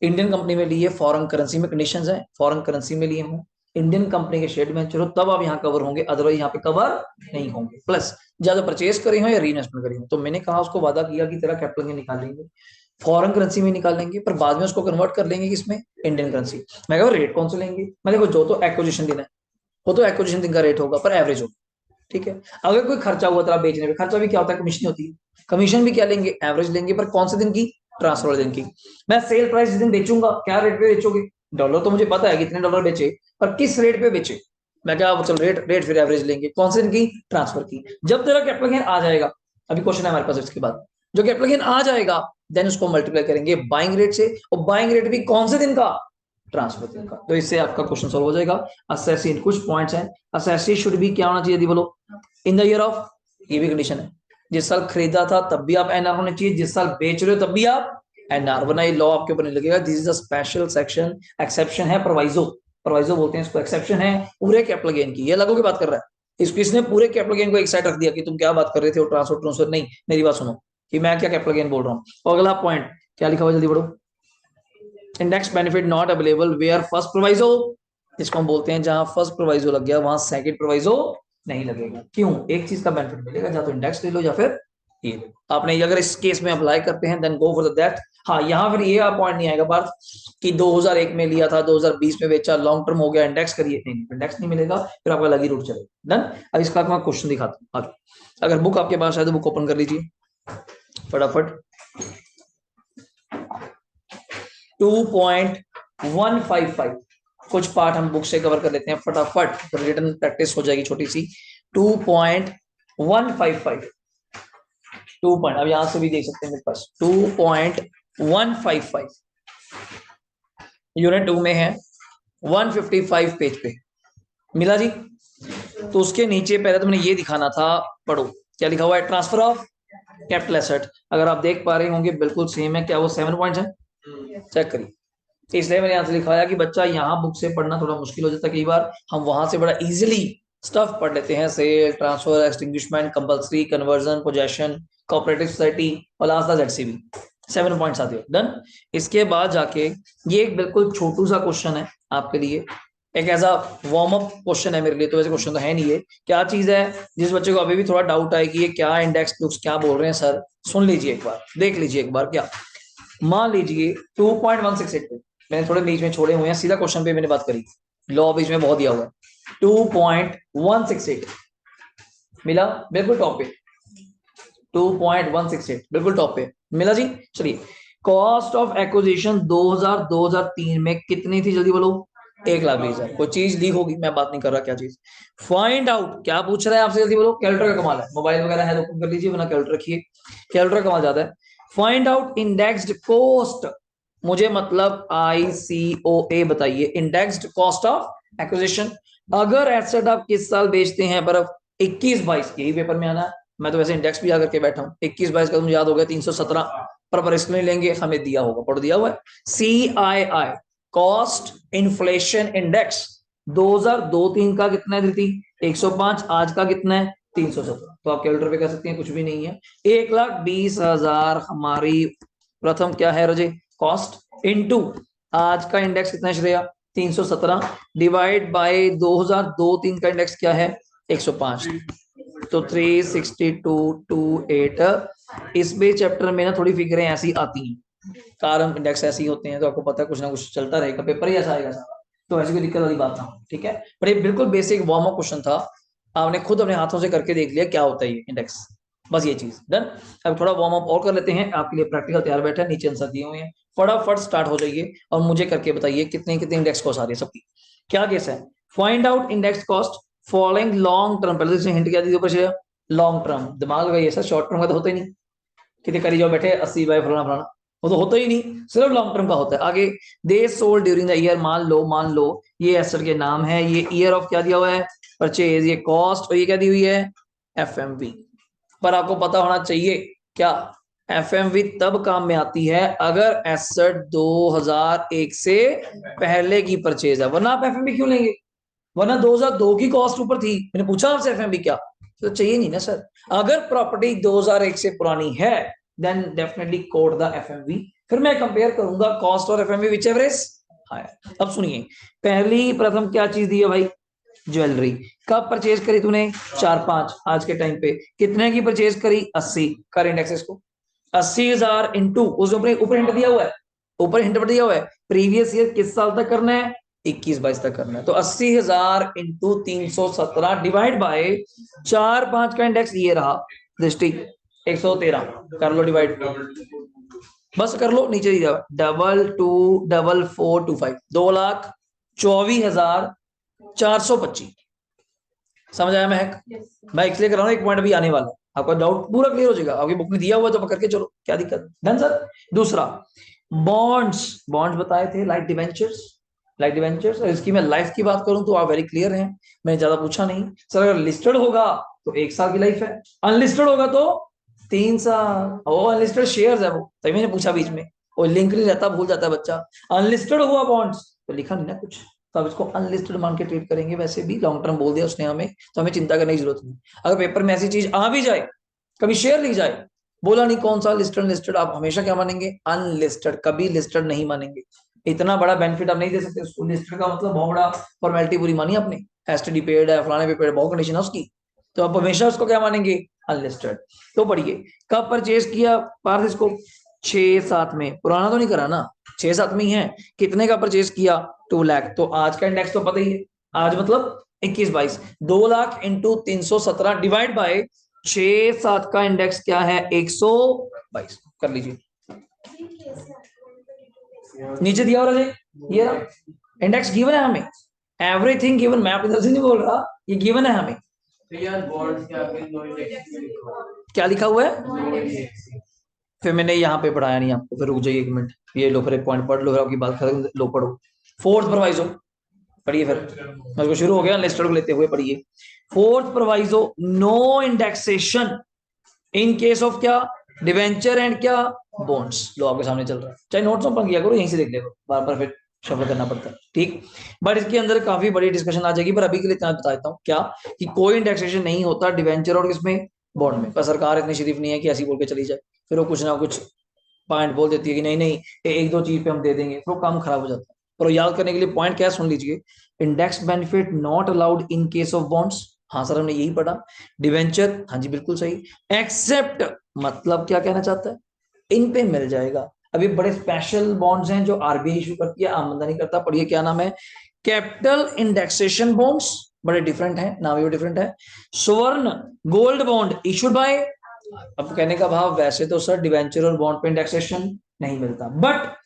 इंडियन कंपनी में लिए, फॉरेन करेंसी में कंडीशंस है, फॉरेन करेंसी में लिए हों, इंडियन कंपनी के शेयर में चलो तब आप यहाँ कवर होंगे, अदरवाइज यहाँ पे कवर नहीं होंगे। प्लस ज्यादा परचेज करे हो या रीइन्वेस्टमेंट करी हो। तो मैंने कहा उसको वादा किया कि तेरा कैपिटल गेन निकाल लेंगे, फॉरेन करेंसी में निकाल लेंगे, पर बाद में उसको कन्वर्ट कर लेंगे किसमें, इंडियन करेंसी। मैं कहा रेट कौन सा लेंगे, मैं देखो जो तो एक्विजिशन दिन है वो तो एक्विजिशन दिन का रेट होगा पर एवरेज होगा, ठीक है। अगर कोई खर्चा हुआ तेरा बेचने पे, खर्चा भी क्या होता है, कमीशन होती है, कमीशन भी क्या लेंगे, एवरेज लेंगे, पर कौन से दिन की, ट्रांसफर वाले दिन की। मैं सेल प्राइस जिस दिन बेचूंगा, क्या रेट पे बेचोगे, डॉलर तो मुझे पता है कितने डॉलर बेचे, पर किस रेट पे बेचे, मैं क्या चल रेट फिर एवरेज लेंगे, कौन से दिन की, ट्रांसफर की। जब तेरा कैपिटल गेन आ जाएगा, अभी क्वेश्चन है हमारे पास इसके बाद, जो कैपिटल गेन आ जाएगा देन उसको मल्टीप्लाई करेंगे बाइंग रेट से, और बाइंग रेट भी कौन से दिन का, ट्रांसफर दिन का। तो इससे आपका क्वेश्चन सॉल्व हो जाएगा। असेसी कुछ पॉइंट्स हैं, असेसी शुड भी क्या होना चाहिए, यदि बोलो इन द ईयर ऑफ, ये भी कंडीशन है, जिस साल खरीदा था तब भी आप एनआर होने चाहिए, जिस साल बेच रहे हो तब भी आप एनआर, वरना ये लॉ आपके ऊपर नहीं लगेगा। This is a special section, exception है, प्रोवाइजो, प्रोवाइजो बोलते हैं इसको, एक्सेप्शन है पूरे कैपिटल गेन की। ये लागू की बात कर रहा है, इसको इसने पूरे कैपिटल गेन को एक साइड रख दिया कि तुम क्या बात कर रहे थे, वो ट्रांसफर ट्रांसफर नहीं, मेरी बात सुनो कि मैं क्या कैपिटल गेन बोल रहा हूँ। और अगला पॉइंट क्या लिखा हुआ, जल्दी बढ़ो, index benefit not available where first proviso, जिसको हम बोलते हैं जहां फर्स्ट प्रोवाइजो लग गया वहां सेकंड प्रोवाइजो नहीं लगेगा। क्यों, एक चीज का बेनिफिट मिलेगा, या तो इंडेक्स ले लो या फिर ये लो। आपने अगर इस केस में अप्लाई करते हैं देन गो फॉर दैट। हाँ, यहाँ फिर ये पॉइंट नहीं आएगा बात कि 2001 में लिया था 2020 में बेचा, लॉन्ग टर्म हो गया, इंडेक्स करिए, नहीं, इंडेक्स नहीं मिलेगा, फिर आपका अलग ही रूट चलेगा। डन। अब इसका मैं क्वेश्चन दिखाता हूँ, अगर बुक आपके पास है तो बुक ओपन कर लीजिए फटाफट। 2.155 कुछ पार्ट हम बुक से कवर कर लेते हैं फटाफट, तो रिटर्न प्रैक्टिस हो जाएगी छोटी सी। 2.155 2 पॉइंट, अब यहां से भी देख सकते हैं मेरे पास 2.155 यूनिट 2 में है, 155 पेज पे मिला जी। तो उसके नीचे पहले तो मैंने ये दिखाना था, पढ़ो क्या लिखा हुआ है, ट्रांसफर ऑफ कैपिटल एसेट। अगर आप देख पा रहे होंगे बिल्कुल सेम है, क्या वो 7 पॉइंट्स है, चेक करिए। इसलिए मैंने यहां से लिखा है कि बच्चा यहाँ बुक से पढ़ना थोड़ा मुश्किल हो जाता है, कई बार हम वहां से बड़ा इजीली स्टफ पढ़ लेते हैं, sale, transfer, extinguishment, compulsory, conversion, possession, cooperative society और लास्ट द जेडसीबी, 7 पॉइंट्स आते हैं। डन। इसके बाद जाके ये एक बिल्कुल छोटू सा क्वेश्चन है आपके लिए, एक ऐसा वार्म अप क्वेश्चन है मेरे लिए, तो वैसे क्वेश्चन तो है नहीं। ये क्या चीज है, जिस बच्चे को अभी भी थोड़ा डाउट आए कि ये क्या इंडेक्स बुक्स क्या बोल रहे हैं सर, सुन लीजिए एक बार, देख लीजिए एक बार। क्या मान लीजिए 2.168 पे, मैंने थोड़े बीच में छोड़े हुए हैं, सीधा क्वेश्चन पे मैंने बात करी, लॉ बीच में बहुत दिया हुआ है। 2.168 मिला, बिल्कुल टॉप पे, 2.168 बिल्कुल टॉप पे मिला जी। चलिए, कॉस्ट ऑफ एक्विजिशन 2003 में कितनी थी, जल्दी बोलो, 1,20,000। कोई चीज ली होगी, मैं बात नहीं कर रहा क्या चीज। फाइंड आउट, क्या पूछ रहा है आपसे, जल्दी बोलो, कैलकुलेटर का कमाल है, मोबाइल वगैरह है तो ओपन कर लीजिए, वरना कैलकुलेटर रखिए, कैलकुलेटर कमाल ज्यादा है। फाइंड आउट इंडेक्स्ड कॉस्ट, मुझे मतलब ICOA बताइए, इंडेक्स्ड कॉस्ट ऑफ एक्विजिशन। अगर एसेट आप किस साल बेचते हैं, बर्फ 21-22, यही पेपर में आना है, मैं तो वैसे इंडेक्स भी आकर के बैठा हूँ, 21-22 का मुझे याद हो गया, 317 पर इसको नहीं लेंगे, हमें दिया होगा, पढ़ दिया हुआ है, CII कॉस्ट इन्फ्लेशन इंडेक्स 2002-03 का कितना है थी, 105, आज का कितना है 317। तो आप कैलकुलेटर पे कह सकते हैं कुछ भी नहीं है, 1,20,000 हमारी प्रथम क्या है रजे, कॉस्ट, इनटू आज का इंडेक्स कितना है श्रेया, 317, डिवाइड बाय 2002-03 का इंडेक्स क्या है 105, तो 36228। इस भी चैप्टर में ना थोड़ी फिगरें ऐसी आती हैं, कारण इंडेक्स ऐसे ही होते हैं, तो आपको पता है कुछ ना कुछ चलता रहेगा, पेपर ही ऐसा आएगा सारा, तो ऐसी कोई दिक्कत वाली बात ना, ठीक है। पर ये बिल्कुल बेसिक वार्म अप क्वेश्चन था, आपने खुद अपने हाथों से करके देख लिया क्या होता है ये इंडेक्स, बस ये चीज। डन। अब थोड़ा वार्म अप और कर लेते हैं, आपके लिए प्रैक्टिकल तैयार बैठा है, नीचे आंसर दिए हुए हैं, फटाफट स्टार्ट हो जाइए और मुझे करके बताइए कितने कितने इंडेक्स कॉस्ट आ रही है सबकी, क्या केस है। Find out index cost following long term, पहले से हिंट क्या दी ऊपर से, लॉन्ग टर्म, दिमाग लगाइए सर, शॉर्ट टर्म का तो होता ही नहीं, कितने करी जाओ बैठे 80 बाय फलाना फलाना, वो तो होता ही नहीं, सिर्फ लॉन्ग टर्म का होता है। आगे they sold during the year, मान लो ये एसेट के नाम है, ये ईयर ऑफ क्या दिया हुआ है, परचेज, ये कॉस्ट, और ये क्या दी हुई है FMV। पर आपको पता होना चाहिए क्या, FMV तब काम में आती है अगर एसेट 2001 से पहले की परचेज है, वरना आप FMV क्यों लेंगे, वरना 2002 की कॉस्ट ऊपर थी, मैंने पूछा आपसे FMV क्या, तो चाहिए नहीं ना सर। अगर प्रॉपर्टी 2001 से पुरानी है then definitely code the FMV, फिर मैं कंपेयर करूंगा कॉस्ट और एफएमवी विच एवरेज हायर। अब सुनिए, पहली प्रथम क्या चीज दी है भाई, ज्वेलरी। कब परचेज करी तूने, 4-5 आज के टाइम पे। कितने की परचेज करी, 80। कर इंडेक्स इसको, 80,000 इंटू उस ऊपर हिंट दिया हुआ है, ऊपर हिंट दिया हुआ है प्रीवियस ईयर किस साल तक करना है, 21-22 तक करना है। तो 80,000 इंटू 317 डिवाइड बाय 4-5 का इंडेक्स ये रहा दृष्टि 113। कर लो डिवाइड, बस कर लो, नीचे दिया 224425, 2,24,425। समझ आया महक? मैं इसलिए कर रहा हूँ, एक पॉइंट भी आने वाला है, आपका डाउट पूरा क्लियर हो जाएगा। आपकी बुक में दिया हुआ तो पकड़ के चलो, क्या दिक्कत। Done sir. दूसरा बॉन्ड्स, बॉन्ड्स बताए थे लाइक डिवेंचर्स, लाइक डिवेंचर्स। और इसकी मैं लाइफ की बात करूं तो आप वेरी क्लियर हैं, मैंने ज्यादा पूछा नहीं सर। अगर लिस्टेड होगा तो 1 साल की लाइफ है, अनलिस्टेड होगा तो 3 साल। वो अनलिस्टेड शेयर्स है, वो तभी मैंने पूछा बीच में, वो लिंक नहीं रहता, भूल जाता है बच्चा। अनलिस्टेड हुआ बॉन्ड्स तो लिखा नहीं ना कुछ, तो अब इसको अनलिस्टेड मान के ट्रीट करेंगे। वैसे भी लॉन्ग टर्म बोल दिया उसने हमें, तो हमें चिंता करने की जरूरत नहीं। अगर पेपर में ऐसी चीज आ भी जाए, कभी शेयर लिख जाए, बोला नहीं कौन सा लिस्टेड लिस्टेड, आप हमेशा क्या मानेंगे, अनलिस्टेड, कभी लिस्टेड नहीं मानेंगे। इतना बड़ा बेनिफिट आप नहीं दे सकते उसको। लिस्टेड का मतलब बहुत बड़ा फॉर्मेलिटी पूरी मानी आपने, एसटीडी पेड है, फलाने पे पेड, बहुत कंडीशन है उसकी, तो आप हमेशा उसको क्या मानेंगे, अनलिस्टेड। तो पढ़िए, कब परचेज किया पार्थ इसको, 6-7 में, पुराना तो नहीं करा ना, 6-7 में ही है। कितने का परचेज किया, 2 लाख। तो आज का इंडेक्स तो पता ही है, आज मतलब 21-22, 2 लाख इंटू 317 डिवाइड बाय 6-7 का इंडेक्स क्या है, 122। कर लीजिए, नीचे दिया हुआ है ये रहा, इंडेक्स गिवन है हमें, एवरीथिंग गिवन। मैं अपनी तरफ से नहीं बोल रहा, ये गिवन है हमें। तो यार बॉन्ड्स क्या पे नो इंडेक्स में लिखा हुआ है, क्या लिखा हुआ है, नो इंडेक्स। फिर मैंने यहाँ पे पढ़ाया नहीं आपको, फिर रुक जाइए 1 मिनट, ये लो फिर एक पॉइंट पढ़ लो, फिर आपकी बात खत्म, लो पढ़ो। फोर्थ प्रोवाइजो पढ़िए, फिर मैं शुरू हो गया लिस्टेड को लेते हुए, पढ़िए। Fourth proviso, no indexation in case of क्या, डिवेंचर एंड क्या, बॉन्ड्स। लो आपके सामने चल रहा है, चाहे नोट्स ओपन किया करो, यहीं से देख ले, बार बार फिर शफल करना पड़ता है, ठीक। बट इसके अंदर काफी बड़ी डिस्कशन आ जाएगी, पर अभी के लिए इतना बता देता हूँ क्या, कि कोई इंडेक्सेशन नहीं होता डिवेंचर और किसमें, बॉन्ड में। पर सरकार इतनी शरीफ नहीं है कि ऐसी बोल के चली जाए, फिर वो कुछ ना कुछ पॉइंट बोल देती है कि नहीं नहीं, 1-2 चीज पे हम दे देंगे, फिर वो काम खराब हो जाता है। पर याद करने के लिए पॉइंट क्या, सुन लीजिए, index benefit not allowed in case of bonds. हाँ सर हमने यही पढ़ा। डिवेंचर, हाँ जी बिल्कुल सही। एक्सेप्ट मतलब क्या कहना चाहता है, इन पे मिल जाएगा। अभी बड़े स्पेशल बॉन्ड्स हैं जो आरबीआई इशू करती है, आमदनी करता, पढ़िए क्या नाम है, कैपिटल इंडेक्सेशन बॉन्ड्स, बड़े डिफरेंट है, नाम भी डिफरेंट है। स्वर्ण गोल्ड बॉन्ड इशूड बाय, अब कहने का भाव वैसे तो सर डिवेंचर और बॉन्ड पे इंडेक्सेशन नहीं मिलता, बट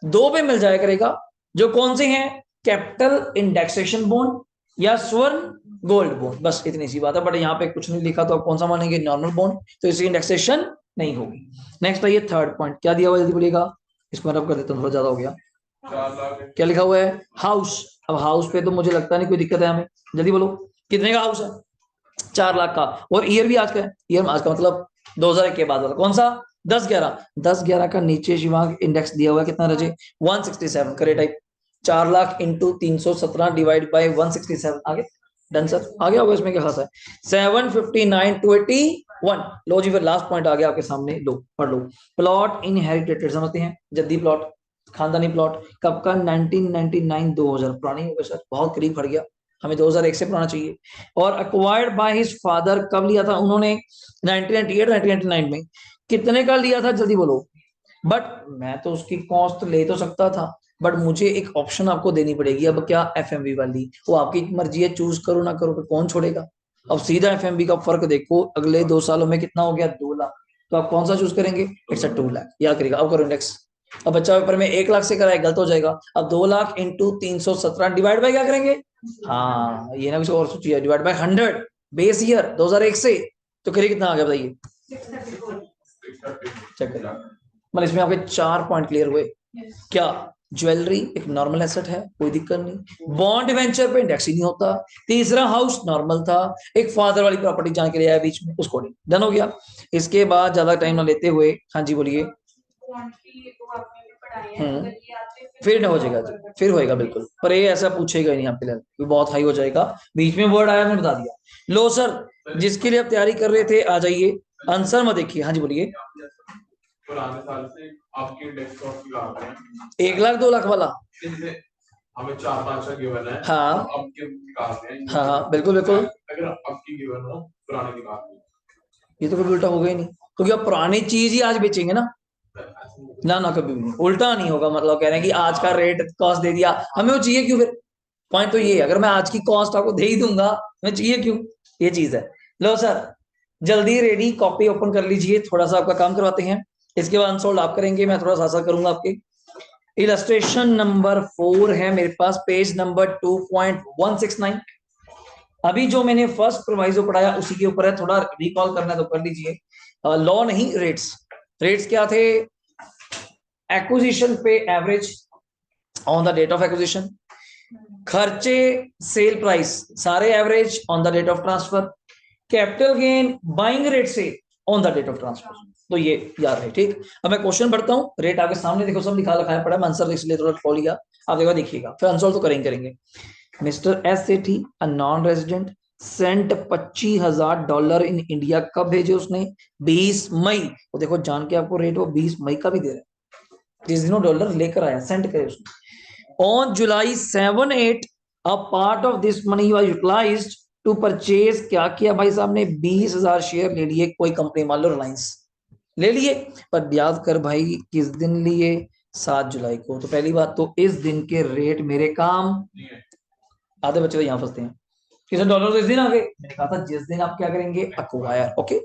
2 पे मिल जाया करेगा, जो कौन से हैं, कैपिटल इंडेक्सेशन बॉन्ड या स्वर्ण गोल्ड बॉन्ड, बस इतनी सी बात है। बट यहाँ पे कुछ नहीं लिखा, तो आप कौन सा मानेंगे, नॉर्मल बॉन्ड, तो इसकी इंडेक्सेशन नहीं होगी। नेक्स्ट आइए थर्ड पॉइंट, क्या दिया हुआ जल्दी बोलिएगा, इसको मैं रब कर देता हूँ, थोड़ा ज्यादा हो गया। 4 लाख क्या लिखा हुआ है, हाउस। अब हाउस पे तो मुझे लगता नहीं कोई दिक्कत है हमें, जल्दी बोलो कितने का हाउस है, 4 लाख का। और ईयर भी आज का है, ईयर आज का मतलब 2001 के बाद वाला, कौन सा, 10-11 का नीचे शिवांग इंडेक्स दिया हुआ है, कितना रजे, 167। करे type, 4 lakh into 317 divide by 167, आगे डन सर, आगे होगा, इसमें क्या खास है, 759 to 81। लो जी, फिर लास्ट पॉइंट आ गया आपके सामने, लो पढ़ लो। प्लॉट इनहेरिटेड समझते हैं, जद्दी प्लॉट, खानदानी प्लॉट, कब का, 1999, 2000, पुरानी हो गया सर, बहुत करीब पड़ गया, हमें 2001 से पुराना चाहिए। और अक्वायर्ड बाय हिज फादर, कब लिया था उन्होंने, 1998 1999 में। कितने का लिया था, जल्दी बोलो। बट मैं तो उसकी कॉस्ट ले तो सकता था, बट मुझे एक ऑप्शन आपको देनी पड़ेगी, अब क्या, एफएमवी वाली, वो आपकी मर्जी है, चूज करो ना करो, तो कौन छोड़ेगा। अब सीधा एफएमवी का फर्क देखो, अगले 2 सालों में कितना हो गया, 2 लाख, तो आप कौन सा चूज करेंगे, इट्स 2 लाख, याद करिएगा। अब करो इंडेक्स, अब बच्चा पेपर में 1 लाख से कराए गलत हो जाएगा, अब 2 लाख इंटू 317 डिवाइड बाय क्या करेंगे, हाँ ये ना कुछ और सोचिए, डिवाइड बाय 100, बेस ईयर 2001 से, तो करिए कितना आ गया बताइए, चेक करिए। मतलब इसमें आपके 4 पॉइंट क्लियर हुए। क्या, ज्वेलरी एक नॉर्मल एसेट है, कोई दिक्कत नहीं, बॉन्ड वेंचर पे इंडेक्स ही नहीं होता, तीसरा हाउस नॉर्मल था, एक फादर वाली प्रॉपर्टी जान के लिए आया बीच में, उसको नहीं, डन हो गया। इसके बाद ज्यादा टाइम ना लेते हुए, हाँ जी बोलिए, फिर ना हो जाएगा जी, फिर होएगा बिल्कुल, पर ये ऐसा पूछेगा ही नहीं आपके लिए, बहुत हाई हो जाएगा, बीच में वर्ड आया मैंने बता दिया। लो सर, जिसके लिए आप तैयारी कर रहे थे आ जाइए, आंसर मत देखिए, हाँ जी बोलिए। पुराने साल से आपकी इंडेक्स कॉस्ट लगा रहे हैं 1 लाख 2 लाख वाला। इनसे हमें 4-5 का गिवन है हाँ तो अब के निकालते हैं हाँ हाँ बिल्कुल बिल्कुल। अगर अब की गिवन हो पुराने निकालते हैं ये तो कभी उल्टा होगा ही नहीं, क्योंकि अब पुरानी चीज ही आज बेचेंगे ना। ना ना कभी भी नहीं, उल्टा नहीं होगा। मतलब कह रहे हैं कि आज का रेट कॉस्ट दे दिया, हमें वो चाहिए क्यों फिर? पॉइंट तो ये है, अगर मैं आज की कॉस्ट आपको दे ही दूंगा, मैं चाहिए क्यों? ये चीज है। लो सर जल्दी रेडी, कॉपी ओपन कर लीजिए, थोड़ा सा आपका काम करवाते हैं। इसके बाद अनसोल्ड आप करेंगे, मैं थोड़ा सा सा करूंगा आपके। इलस्ट्रेशन नंबर 4 है मेरे पास, पेज नंबर 2.169। अभी जो मैंने फर्स्ट प्रोवाइजो पढ़ाया उसी के ऊपर है, थोड़ा रिकॉल करना है तो कर लीजिए। लॉ नहीं, रेट्स। रेट्स क्या थे? एक्विजिशन पे average on the date of acquisition, खर्चे सेल प्राइस सारे average on the date of transfer, capital gain buying rate से on the date of transfer. तो ये याद है, ठीक। अब मैं क्वेश्चन पढ़ता हूँ, रेट आपके सामने देखो सब लिखा लिखा है, पढ़ा मैं आंसर इसलिए थोड़ा खोल लिया, आप देखो देखिएगा, फिर आंसर तो करेंगे। Mister S Sethi a non resident sent $25,000 in India. कब भेजे उसने? 20 मई। वो देखो जान के आपको रेट वो 20 मई का भी दे रहा है, जिस दिन वो डॉलर लेकर आया, सेंड करे उसने। On July 7-8 a part of this money was utilised to purchase. क्या किया भाई साहब ने? 20,000 शेयर ले लिए, कोई कंपनी मान लो रिलायंस ले लिए, पर याद कर भाई किस दिन लिए? 7 जुलाई को। तो पहली बात तो इस दिन के रेट मेरे काम, आधे बच्चे तो यहाँ फंसते हैं, किस डॉलर तो इस दिन आ गए। मैंने कहा था जिस दिन आप क्या करेंगे, अक्वायर। ओके,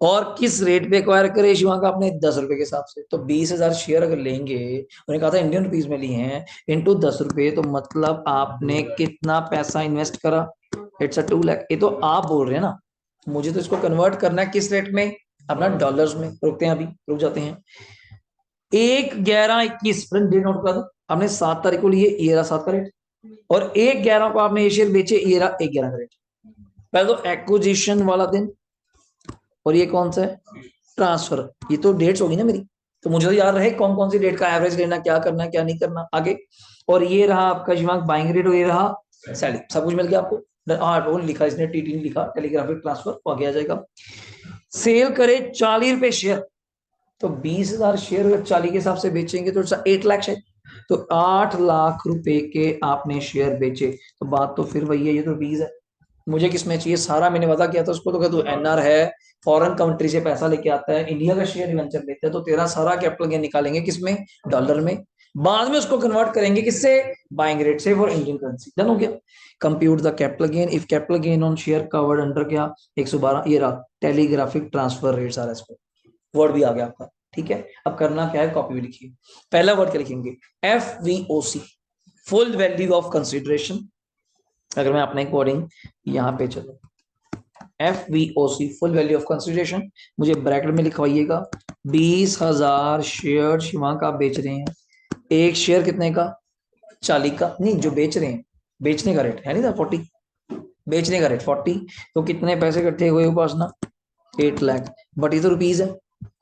और किस रेट पे अक्वायर करे शिवांक आपने? 10 रुपए के हिसाब से। तो 20,000 शेयर अगर लेंगे, उन्होंने कहा था इंडियन रुपीज में लिए हैं, इंटू 10 रुपए, तो मतलब आपने कितना पैसा इन्वेस्ट करा? It's a 2 lakh. ये तो आप बोल रहे हैं ना, मुझे तो इसको कन्वर्ट करना है किस रेट में? अपना डॉलर्स में। रुकते हैं, अभी रुक जाते हैं। 1/11/21 डेट नोट कर दो। हमने 7 तारीख को लिए, ये रहा 7 का रेट, और 1/11 को आपने ये शेयर बेचे, ये रहा 1/11 का रेट। पहले तो एक्विजिशन वाला दिन, और ये कौन सा है? ट्रांसफर। ये तो डेट्स होगी ना मेरी, तो मुझे तो याद रहे कौन कौन सी डेट का एवरेज लेना, क्या करना क्या नहीं करना आगे। और ये रहा आपका शिवांक बाइंग रेट, और ये रहा सैलरी। सब कुछ मिल गया आपको। हाँ वो लिखा इसने, टीटी नहीं लिखा, टेलीग्राफिक ट्रांसफर, वो आगे आ जाएगा। सेल करे 40 रुपए शेयर, तो 20,000 शेयर अगर 40 के हिसाब से बेचेंगे तो 8 लाख शेयर, तो 8 लाख रुपए के आपने शेयर बेचे। तो बात तो फिर वही है, ये तो रुपीज है। मुझे किसमें चाहिए? सारा मैंने वादा किया था उसको, तो तू एनआर है, फॉरेन कंट्री से पैसा लेके आता है, इंडिया का शेयर वेंचर लेते हैं, तो तेरा सारा कैपिटल गेन निकालेंगे किसमें? डॉलर में। बाद में उसको कन्वर्ट करेंगे किससे? बाइंग रेट से फॉर इंडियन करेंसी। डन हो गया। Compute the capital gain if capital gain on share covered under क्या? 112। ये रहा टेलीग्राफिक ट्रांसफर रेट, सारा इस पर वर्ड भी आ गया आपका। ठीक है, अब करना क्या है, कॉपी भी लिखिए। पहला वर्ड क्या लिखेंगे? FVOC, full value of consideration. अगर मैं अपने अकॉर्डिंग यहाँ पे चलो, FVOC full value of consideration, मुझे ब्रैकेट में लिखवाइएगा। 20,000 शेयर शिवांक आप बेच रहे हैं, एक शेयर कितने का? 40 का। नहीं, जो बेच रहे हैं, बेचने का रेट है नहीं था 40, बेचने का रेट 40, तो कितने पैसे इकट्ठे हुए उपासना? 8 लाख। बट ये तो रुपीज है,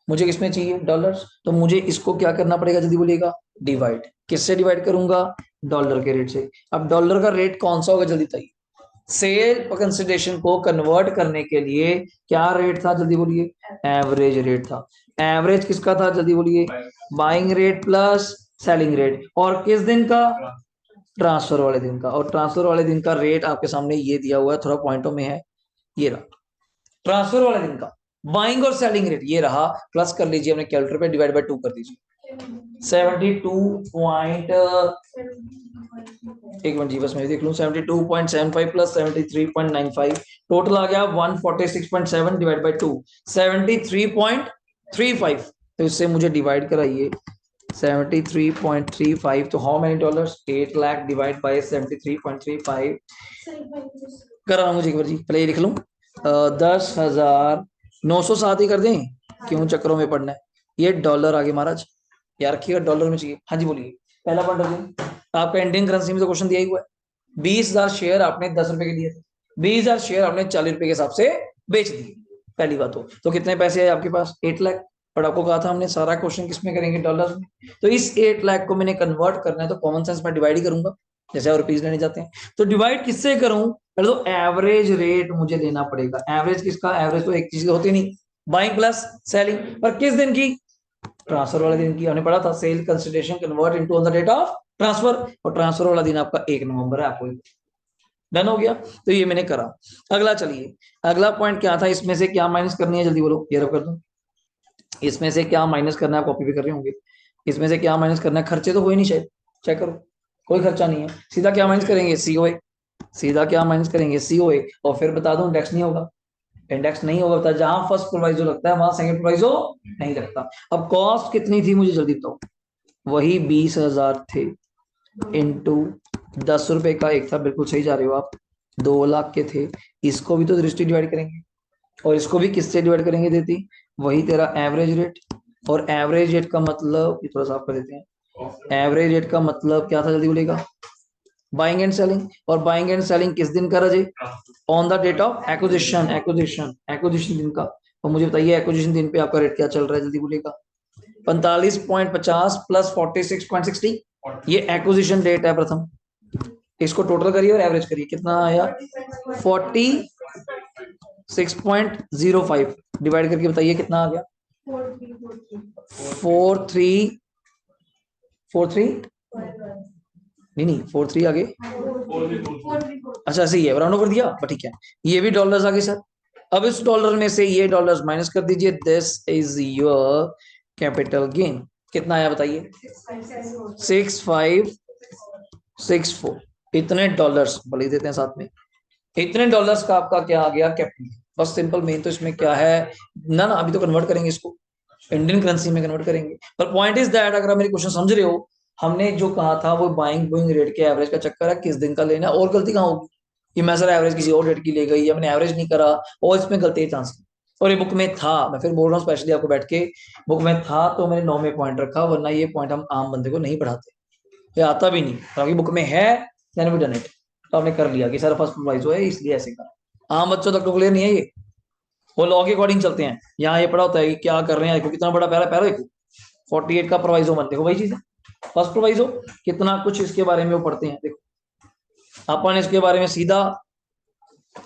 मुझे किसमें चाहिए? डॉलर्स। तो मुझे इसको क्या करना पड़ेगा, जल्दी बोलिएगा? डिवाइड। किससे डिवाइड करूंगा? डॉलर के रेट से। अब डॉलर का रेट कौन सा होगा, जल्दी बताइए। सेल कंसिडरेशन को कन्वर्ट करने के लिए क्या रेट था, जल्दी बोलिए? एवरेज रेट था। एवरेज किसका था, जल्दी बोलिए? Buying rate plus selling rate. और किस दिन का? ट्रांसफर वाले दिन का। और ट्रांसफर वाले दिन का रेट आपके सामने ये दिया हुआ है, थोड़ा पॉइंटों में है, ये रहा ट्रांसफर वाले दिन का। बाइंग और सेलिंग रेट ये रहा, प्लस कर लीजिए अपने कैलकुलेटर पे, डिवाइड बाय 2 कर दीजिए। एक मिनट जी बस मैं देख लूं। 72.75 प्लस 73.95, टोटल आ गया 146.7 डिवाइड बाय 2, 73.35। तो इससे मुझे डिवाइड कराइए 73.35, तो how many dollars? 8 lakh divide by 73.35 करा मुझे एक बार जी, पहले ये लिख लूं। 10,907 ही कर दें, क्यों चक्रों में पड़ना है। ये डॉलर आगे महाराज, याद रखिएगा डॉलर में चाहिए। हाँ जी बोलिए, पहला पॉइंट रखिए। आपका इंडियन करेंसी में तो क्वेश्चन दिया ही हुआ है। 20,000 शेयर आपने 10 रुपए के दिए थे, 20,000 शेयर आपने 40 रुपए के हिसाब से बेच दिए। पहली बात तो कितने पैसे आए आपके पास? 8 लाख। और आपको कहा था हमने सारा क्वेश्चन किस में करेंगे? डॉलर में। तो इस 8 लाख को मैंने कन्वर्ट करना है, तो कॉमन सेंस में डिवाइड ही करूंगा, जैसे और रुपीज लेने जाते हैं। तो डिवाइड किससे करूं? पहले तो एवरेज रेट मुझे लेना पड़ेगा। एवरेज किसका? एवरेज तो एक चीज होती नहीं, बाइंग प्लस सेलिंग। पर किस दिन की? ट्रांसफर वाले दिन की हमने पढ़ा था, sale consideration convert into on the date of transfer, और ट्रांसफर वाला दिन आपका 1 नवंबर है। आपको डन हो गया, तो ये मैंने करा। अगला चलिए, अगला पॉइंट क्या था, इसमें से क्या माइनस करनी है, जल्दी बोलो, ये रब कर दो। इसमें से क्या माइनस करना है, आप कॉपी भी कर रहे होंगे। इसमें से क्या माइनस करना है, खर्चे तो हुए नहीं शायद, चेक करो, कोई खर्चा नहीं है। सीधा क्या माइनस करेंगे, सीओए। सीधा क्या माइनस करेंगे, सीओए। और फिर बता दो इंडेक्स नहीं होगा, इंडेक्स नहीं होगा, बता जहां फर्स्ट प्रोवाइजो लगता है वहां सेकंड प्रोवाइजो नहीं लगता। अब कॉस्ट कितनी थी मुझे जल्दी बताओ, वही 20,000 थे, इंटू 10 रुपए का एक था, बिल्कुल सही जा रहे हो आप, 2 लाख के थे। इसको भी तो दृष्टि डिवाइड करेंगे, और इसको भी किससे डिवाइड करेंगे, देती वही तेरा एवरेज रेट। और एवरेज रेट का मतलब, ये थोड़ा सा आप कर देते हैं, एवरेज रेट का मतलब क्या था, जल्दी बोलेगा, बाइंग एंड सेलिंग। और बाइंग एंड सेलिंग किस दिन का रजे, on the date of acquisition, acquisition दिन का। और मुझे बताइए एक्विजिशन दिन पे आपका रेट क्या चल रहा है, जल्दी बोलेगा, 45.50 प्लस 46.60, ये एक्विजिशन डेट है प्रथम। इसको टोटल करिए और एवरेज करिए, कितना आया, 46.05, डिवाइड करके बताइए कितना आ गया, 4343, नहीं 43 आगे, अच्छा ऐसे ही है, राउंड ओवर दिया, बट ठीक है। ये भी डॉलर्स आगे सर। अब इस डॉलर में से ये डॉलर्स माइनस कर दीजिए, this is your capital gain. कितना आया बताइए, 6564, इतने डॉलर्स भले देते हैं साथ में, इतने डॉलर्स का आपका क्या आ गया, कैपिटल। बस सिंपल, मेन तो इसमें क्या है ना, अभी तो कन्वर्ट करेंगे इसको, इंडियन करेंसी में कन्वर्ट करेंगे। पर पॉइंट इज दैट, अगर आप मेरे क्वेश्चन समझ रहे हो, हमने जो कहा था वो बाइंग बोइंग रेट के एवरेज का चक्कर है, किस दिन का लेना है। और गलती कहाँ होगी कि मैं सर एवरेज किसी और रेट की ले गई, या मैंने एवरेज नहीं करा, और इसमें गलती है चांस। और ये बुक में था, मैं फिर बोल रहा हूँ स्पेशली आपको बैठ के, बुक में था तो मैंने 9 में पॉइंट रखा, वरना ये पॉइंट हम आम बंदे को नहीं पढ़ाते, ये आता भी नहीं, आपकी बुक में है, देन वी डन इट, तो आपने कर लिया कि सर फर्स्ट प्रोवाइजो है इसलिए ऐसे करा। आम बच्चों तक तो क्लियर नहीं है ये, वो लॉ के अकॉर्डिंग चलते हैं। यहाँ ये पढ़ा होता है कि क्या कर रहे हैं, देखो कितना बड़ा पैरा, पैरा देखो 48 का प्रोवाइजो मत देखो, वही चीज है फर्स्ट प्रोवाइजो, कितना कुछ इसके बारे में वो पढ़ते हैं। देखो अपन इसके बारे में सीधा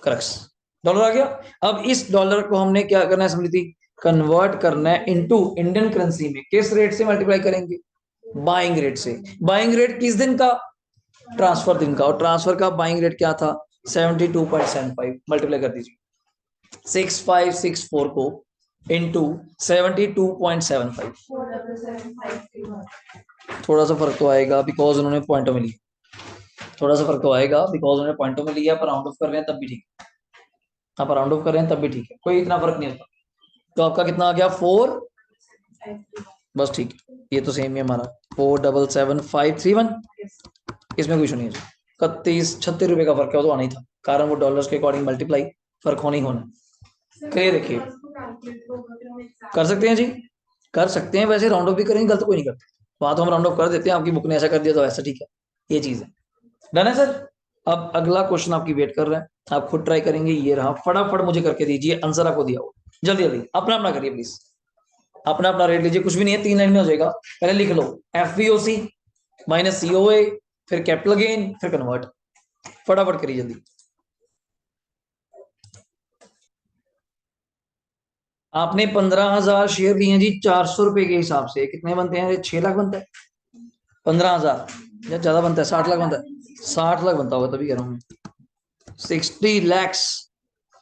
क्रक्स, डॉलर आ गया। अब इस डॉलर को हमने क्या करना है स्मृति, कन्वर्ट करना है इनटू इंडियन करेंसी में, किस रेट से मल्टीप्लाई करेंगे, बाइंग रेट से। बाइंग रेट किस दिन का, ट्रांसफर दिन का, और ट्रांसफर का बाइंग रेट क्या था, 72.75, मल्टीप्लाई कर दीजिए 6564 को इंटू 72.75, थोड़ा सा फर्क तो आएगा बिकॉज उन्होंने पॉइंटों में लिया, थोड़ा सा फर्क तो आएगा बिकॉज उन्होंने पॉइंटों में लिया, पर राउंड ऑफ कर रहे हैं तब भी ठीक है, आप राउंड ऑफ कर रहे हैं तब भी ठीक है, कोई इतना फर्क नहीं होता। तो आपका कितना आ गया 4, बस ठीक है, ये तो सेम ही हमारा 477531, इसमें कोई इशू नहीं है। 31-36 रुपए का फर्क है, वो तो आना ही था, कारण वो डॉलर्स के अकॉर्डिंग मल्टीप्लाई फर्क होना ही होना। क्लियर देखिए, कर सकते हैं जी, कर सकते हैं, वैसे राउंड ऑफ भी करेंगे, गलत कोई नहीं करते, वहां तो हम राउंड ऑफ कर देते हैं, आपकी बुक ने ऐसा कर दिया तो ऐसा ठीक है, ये चीज है। डन है सर। अब अगला क्वेश्चन आपकी वेट कर रहा है, आप खुद ट्राई करेंगे, ये रहा, फटाफट मुझे करके दीजिए, आंसर आपको दिया हो, जल्दी जल्दी अपना अपना करिए प्लीज, अपना अपना रेट लीजिए, कुछ भी नहीं है, 3 लाइन में हो जाएगा। पहले लिख लो एफवीओसी माइनस सीओए, फिर कैपिटल गेन, फिर कन्वर्ट, फटाफट करिए जल्दी। आपने 15,000 शेयर लिए हैं जी, 400 रुपए के हिसाब से कितने बनते हैं, 6 लाख बनता है, 15,000 या ज्यादा बनता है, 60 लाख बनता है, 60 लाख बनता होगा तभी कह रहा हूँ मैं, 60 लैक्स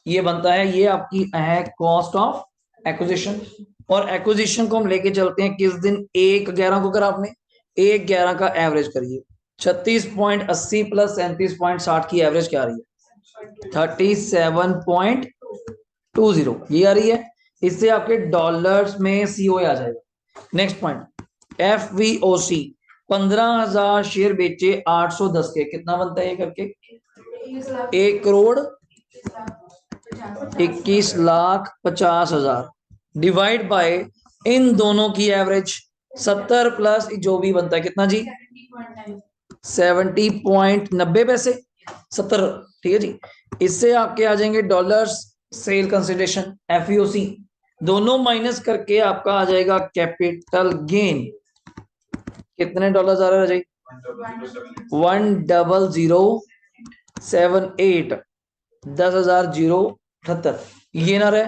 ये बनता है, ये आपकी है कॉस्ट ऑफ एक्विजिशन। और एक्विजिशन को हम लेके चलते हैं किस दिन, 1/11 को, अगर आपने 1/11 का एवरेज करिए, 36.80 प्लस 37.60 की एवरेज क्या आ रही है, 37.20, ये आ रही है, इससे आपके डॉलर्स में सीओ आ जाएगा। Next point F V O C, 15,000 share बेचे 810 के, कितना बनता है ये करके, 1,21,50,000 डिवाइड बाय इन दोनों की एवरेज 70 प्लस जो भी बनता है कितना जी, 70.90 पैसे, 70, ठीक है जी। इससे आपके आ जाएंगे डॉलर्स सेल कंसिडरेशन एफईओसी, दोनों माइनस करके आपका आ जाएगा कैपिटल गेन। कितने डॉलर आ रहा है 10078, 10,078, ये ना रहे,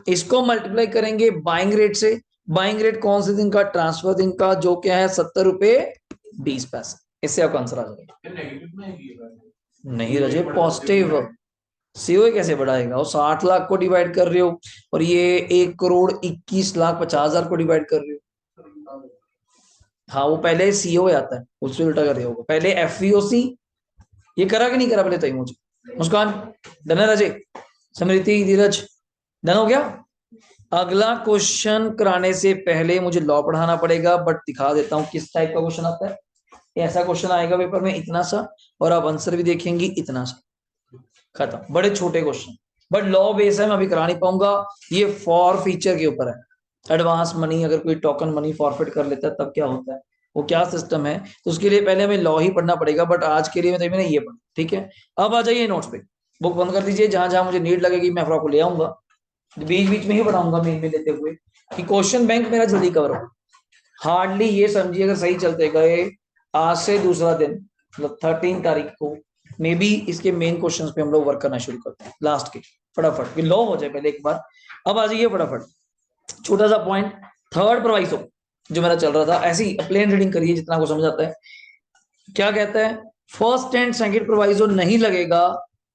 इसको मल्टीप्लाई करेंगे बाइंग रेट से, बाइंग रेट कौन से दिन का, ट्रांसफर दिन का, जो क्या है 70 रुपए 20 पैसे। इससे आपका आंसर आ जाएगा। नेगेटिव में है ये बात। नहीं रजे, पॉजिटिव। सीओ कैसे बढ़ाएगा, वो 60 लाख को डिवाइड कर रहे हो और ये 1,21,50,000 को डिवाइड कर रहे हो। हाँ वो पहले सीओ आता है, उससे उल्टा कर रहे होगा, पहले एफवीओसी। ये करा कि नहीं करा पहले, तय मुझे मुस्कान डन है, रजे स्मृति धीरज डन हो गया। अगला क्वेश्चन कराने से पहले मुझे लॉ पढ़ाना पड़ेगा, बट दिखा देता हूं किस टाइप का क्वेश्चन आता है। ऐसा क्वेश्चन आएगा पेपर में इतना सा, और आप आंसर भी देखेंगे इतना सा, खत्म। बड़े छोटे क्वेश्चन, बट लॉ बेस है, मैं अभी करा नहीं पाऊंगा। ये फॉर फीचर के ऊपर है। एडवांस मनी, अगर कोई टोकन मनी फॉरफिट कर लेता है तब क्या होता है, वो क्या सिस्टम है, तो उसके लिए पहले हमें लॉ ही पढ़ना पड़ेगा। बट आज के लिए मैंने ये पढ़ा, ठीक है। अब आ जाइए नोट्स पे, बुक बंद कर दीजिए, जहां जहां मुझे नीड लगेगी मैं फिर आपको ले आऊंगा, बीच बीच में ही पढ़ाऊंगा मेन में लेते हुए, कि क्वेश्चन बैंक मेरा जल्दी कवर हो। हार्डली ये समझिए, अगर सही चलते गए आज से दूसरा दिन, मतलब 13 तारीख को मे बी इसके मेन क्वेश्चंस पे हम लोग वर्क करना शुरू करते हैं लास्ट के, फटाफट कि लॉ हो जाए पहले एक बार। अब आ जाइए फटाफट, छोटा सा पॉइंट, थर्ड प्रोवाइसो जो मेरा चल रहा था, ऐसी प्लेन रीडिंग करिए जितना आपको समझ आता है। क्या कहता है, फर्स्ट एंड सेकंड प्रोवाइसो नहीं लगेगा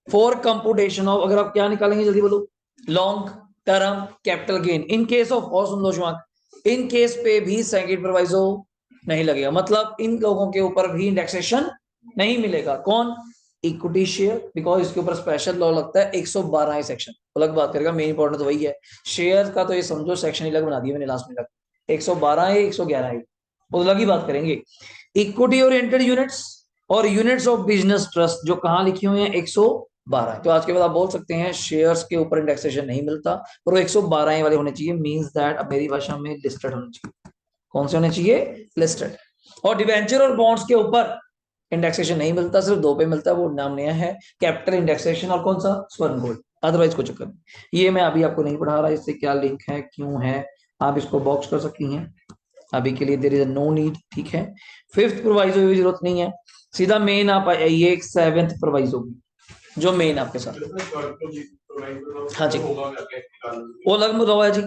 फॉर कंपुटेशन ऑफ, अगर आप क्या निकालेंगे जल्दी बोलो, long term capital gain in case of, और सुन लो शुमाक, इन केस पे भी सेकंड प्रोवाइसो नहीं लगेगा, मतलब इन लोगों के ऊपर भी इंडेक्सेशन नहीं मिलेगा। कौन, इक्विटी शेयर, बिकॉज इसके ऊपर स्पेशल लॉ लगता है 112 सेक्शन, अलग बात करेगा, मेन इंपॉर्टेंट तो वही है। शेयर का तो ये समझो सेक्शन अलग बना दिया मैंने लास्ट में, लग 112 है 111 है, वो अलग ही बात करेंगे। इक्विटी ओरिएंटेड यूनिट्स और यूनिट्स ऑफ बिजनेस ट्रस्ट जो कहाँ लिखी हुई है 112, तो आज के बाद आप बोल सकते हैं शेयर्स के ऊपर इंडेक्सेशन नहीं मिलता, और वो 112 वाले होने चाहिए, मींस दैट अब मेरी भाषा में लिस्टेड होने चाहिए। कौन से होने चाहिए, लिस्टेड। और डिवेंचर और बॉन्ड्स के ऊपर इंडेक्सेशन नहीं मिलता, सिर्फ दो पे मिलता है, वो नाम नया है, कैपिटल इंडेक्सेशन और कौन सा, स्वर्ण गोल्ड, अदरवाइज कुछ चक्कर नहीं। ये मैं अभी आपको नहीं पढ़ा रहा, इससे क्या लिंक है क्यों है, आप इसको बॉक्स कर सकती हैं, अभी के लिए देयर इज नो नीड, ठीक है। फिफ्थ प्रोवाइजो की जरूरत नहीं है, सीधा मेन आप आइए एक सेवेंथ प्रोवाइजो की, जो मेन आपके साथ, हाँ जी वो अलग में है जी,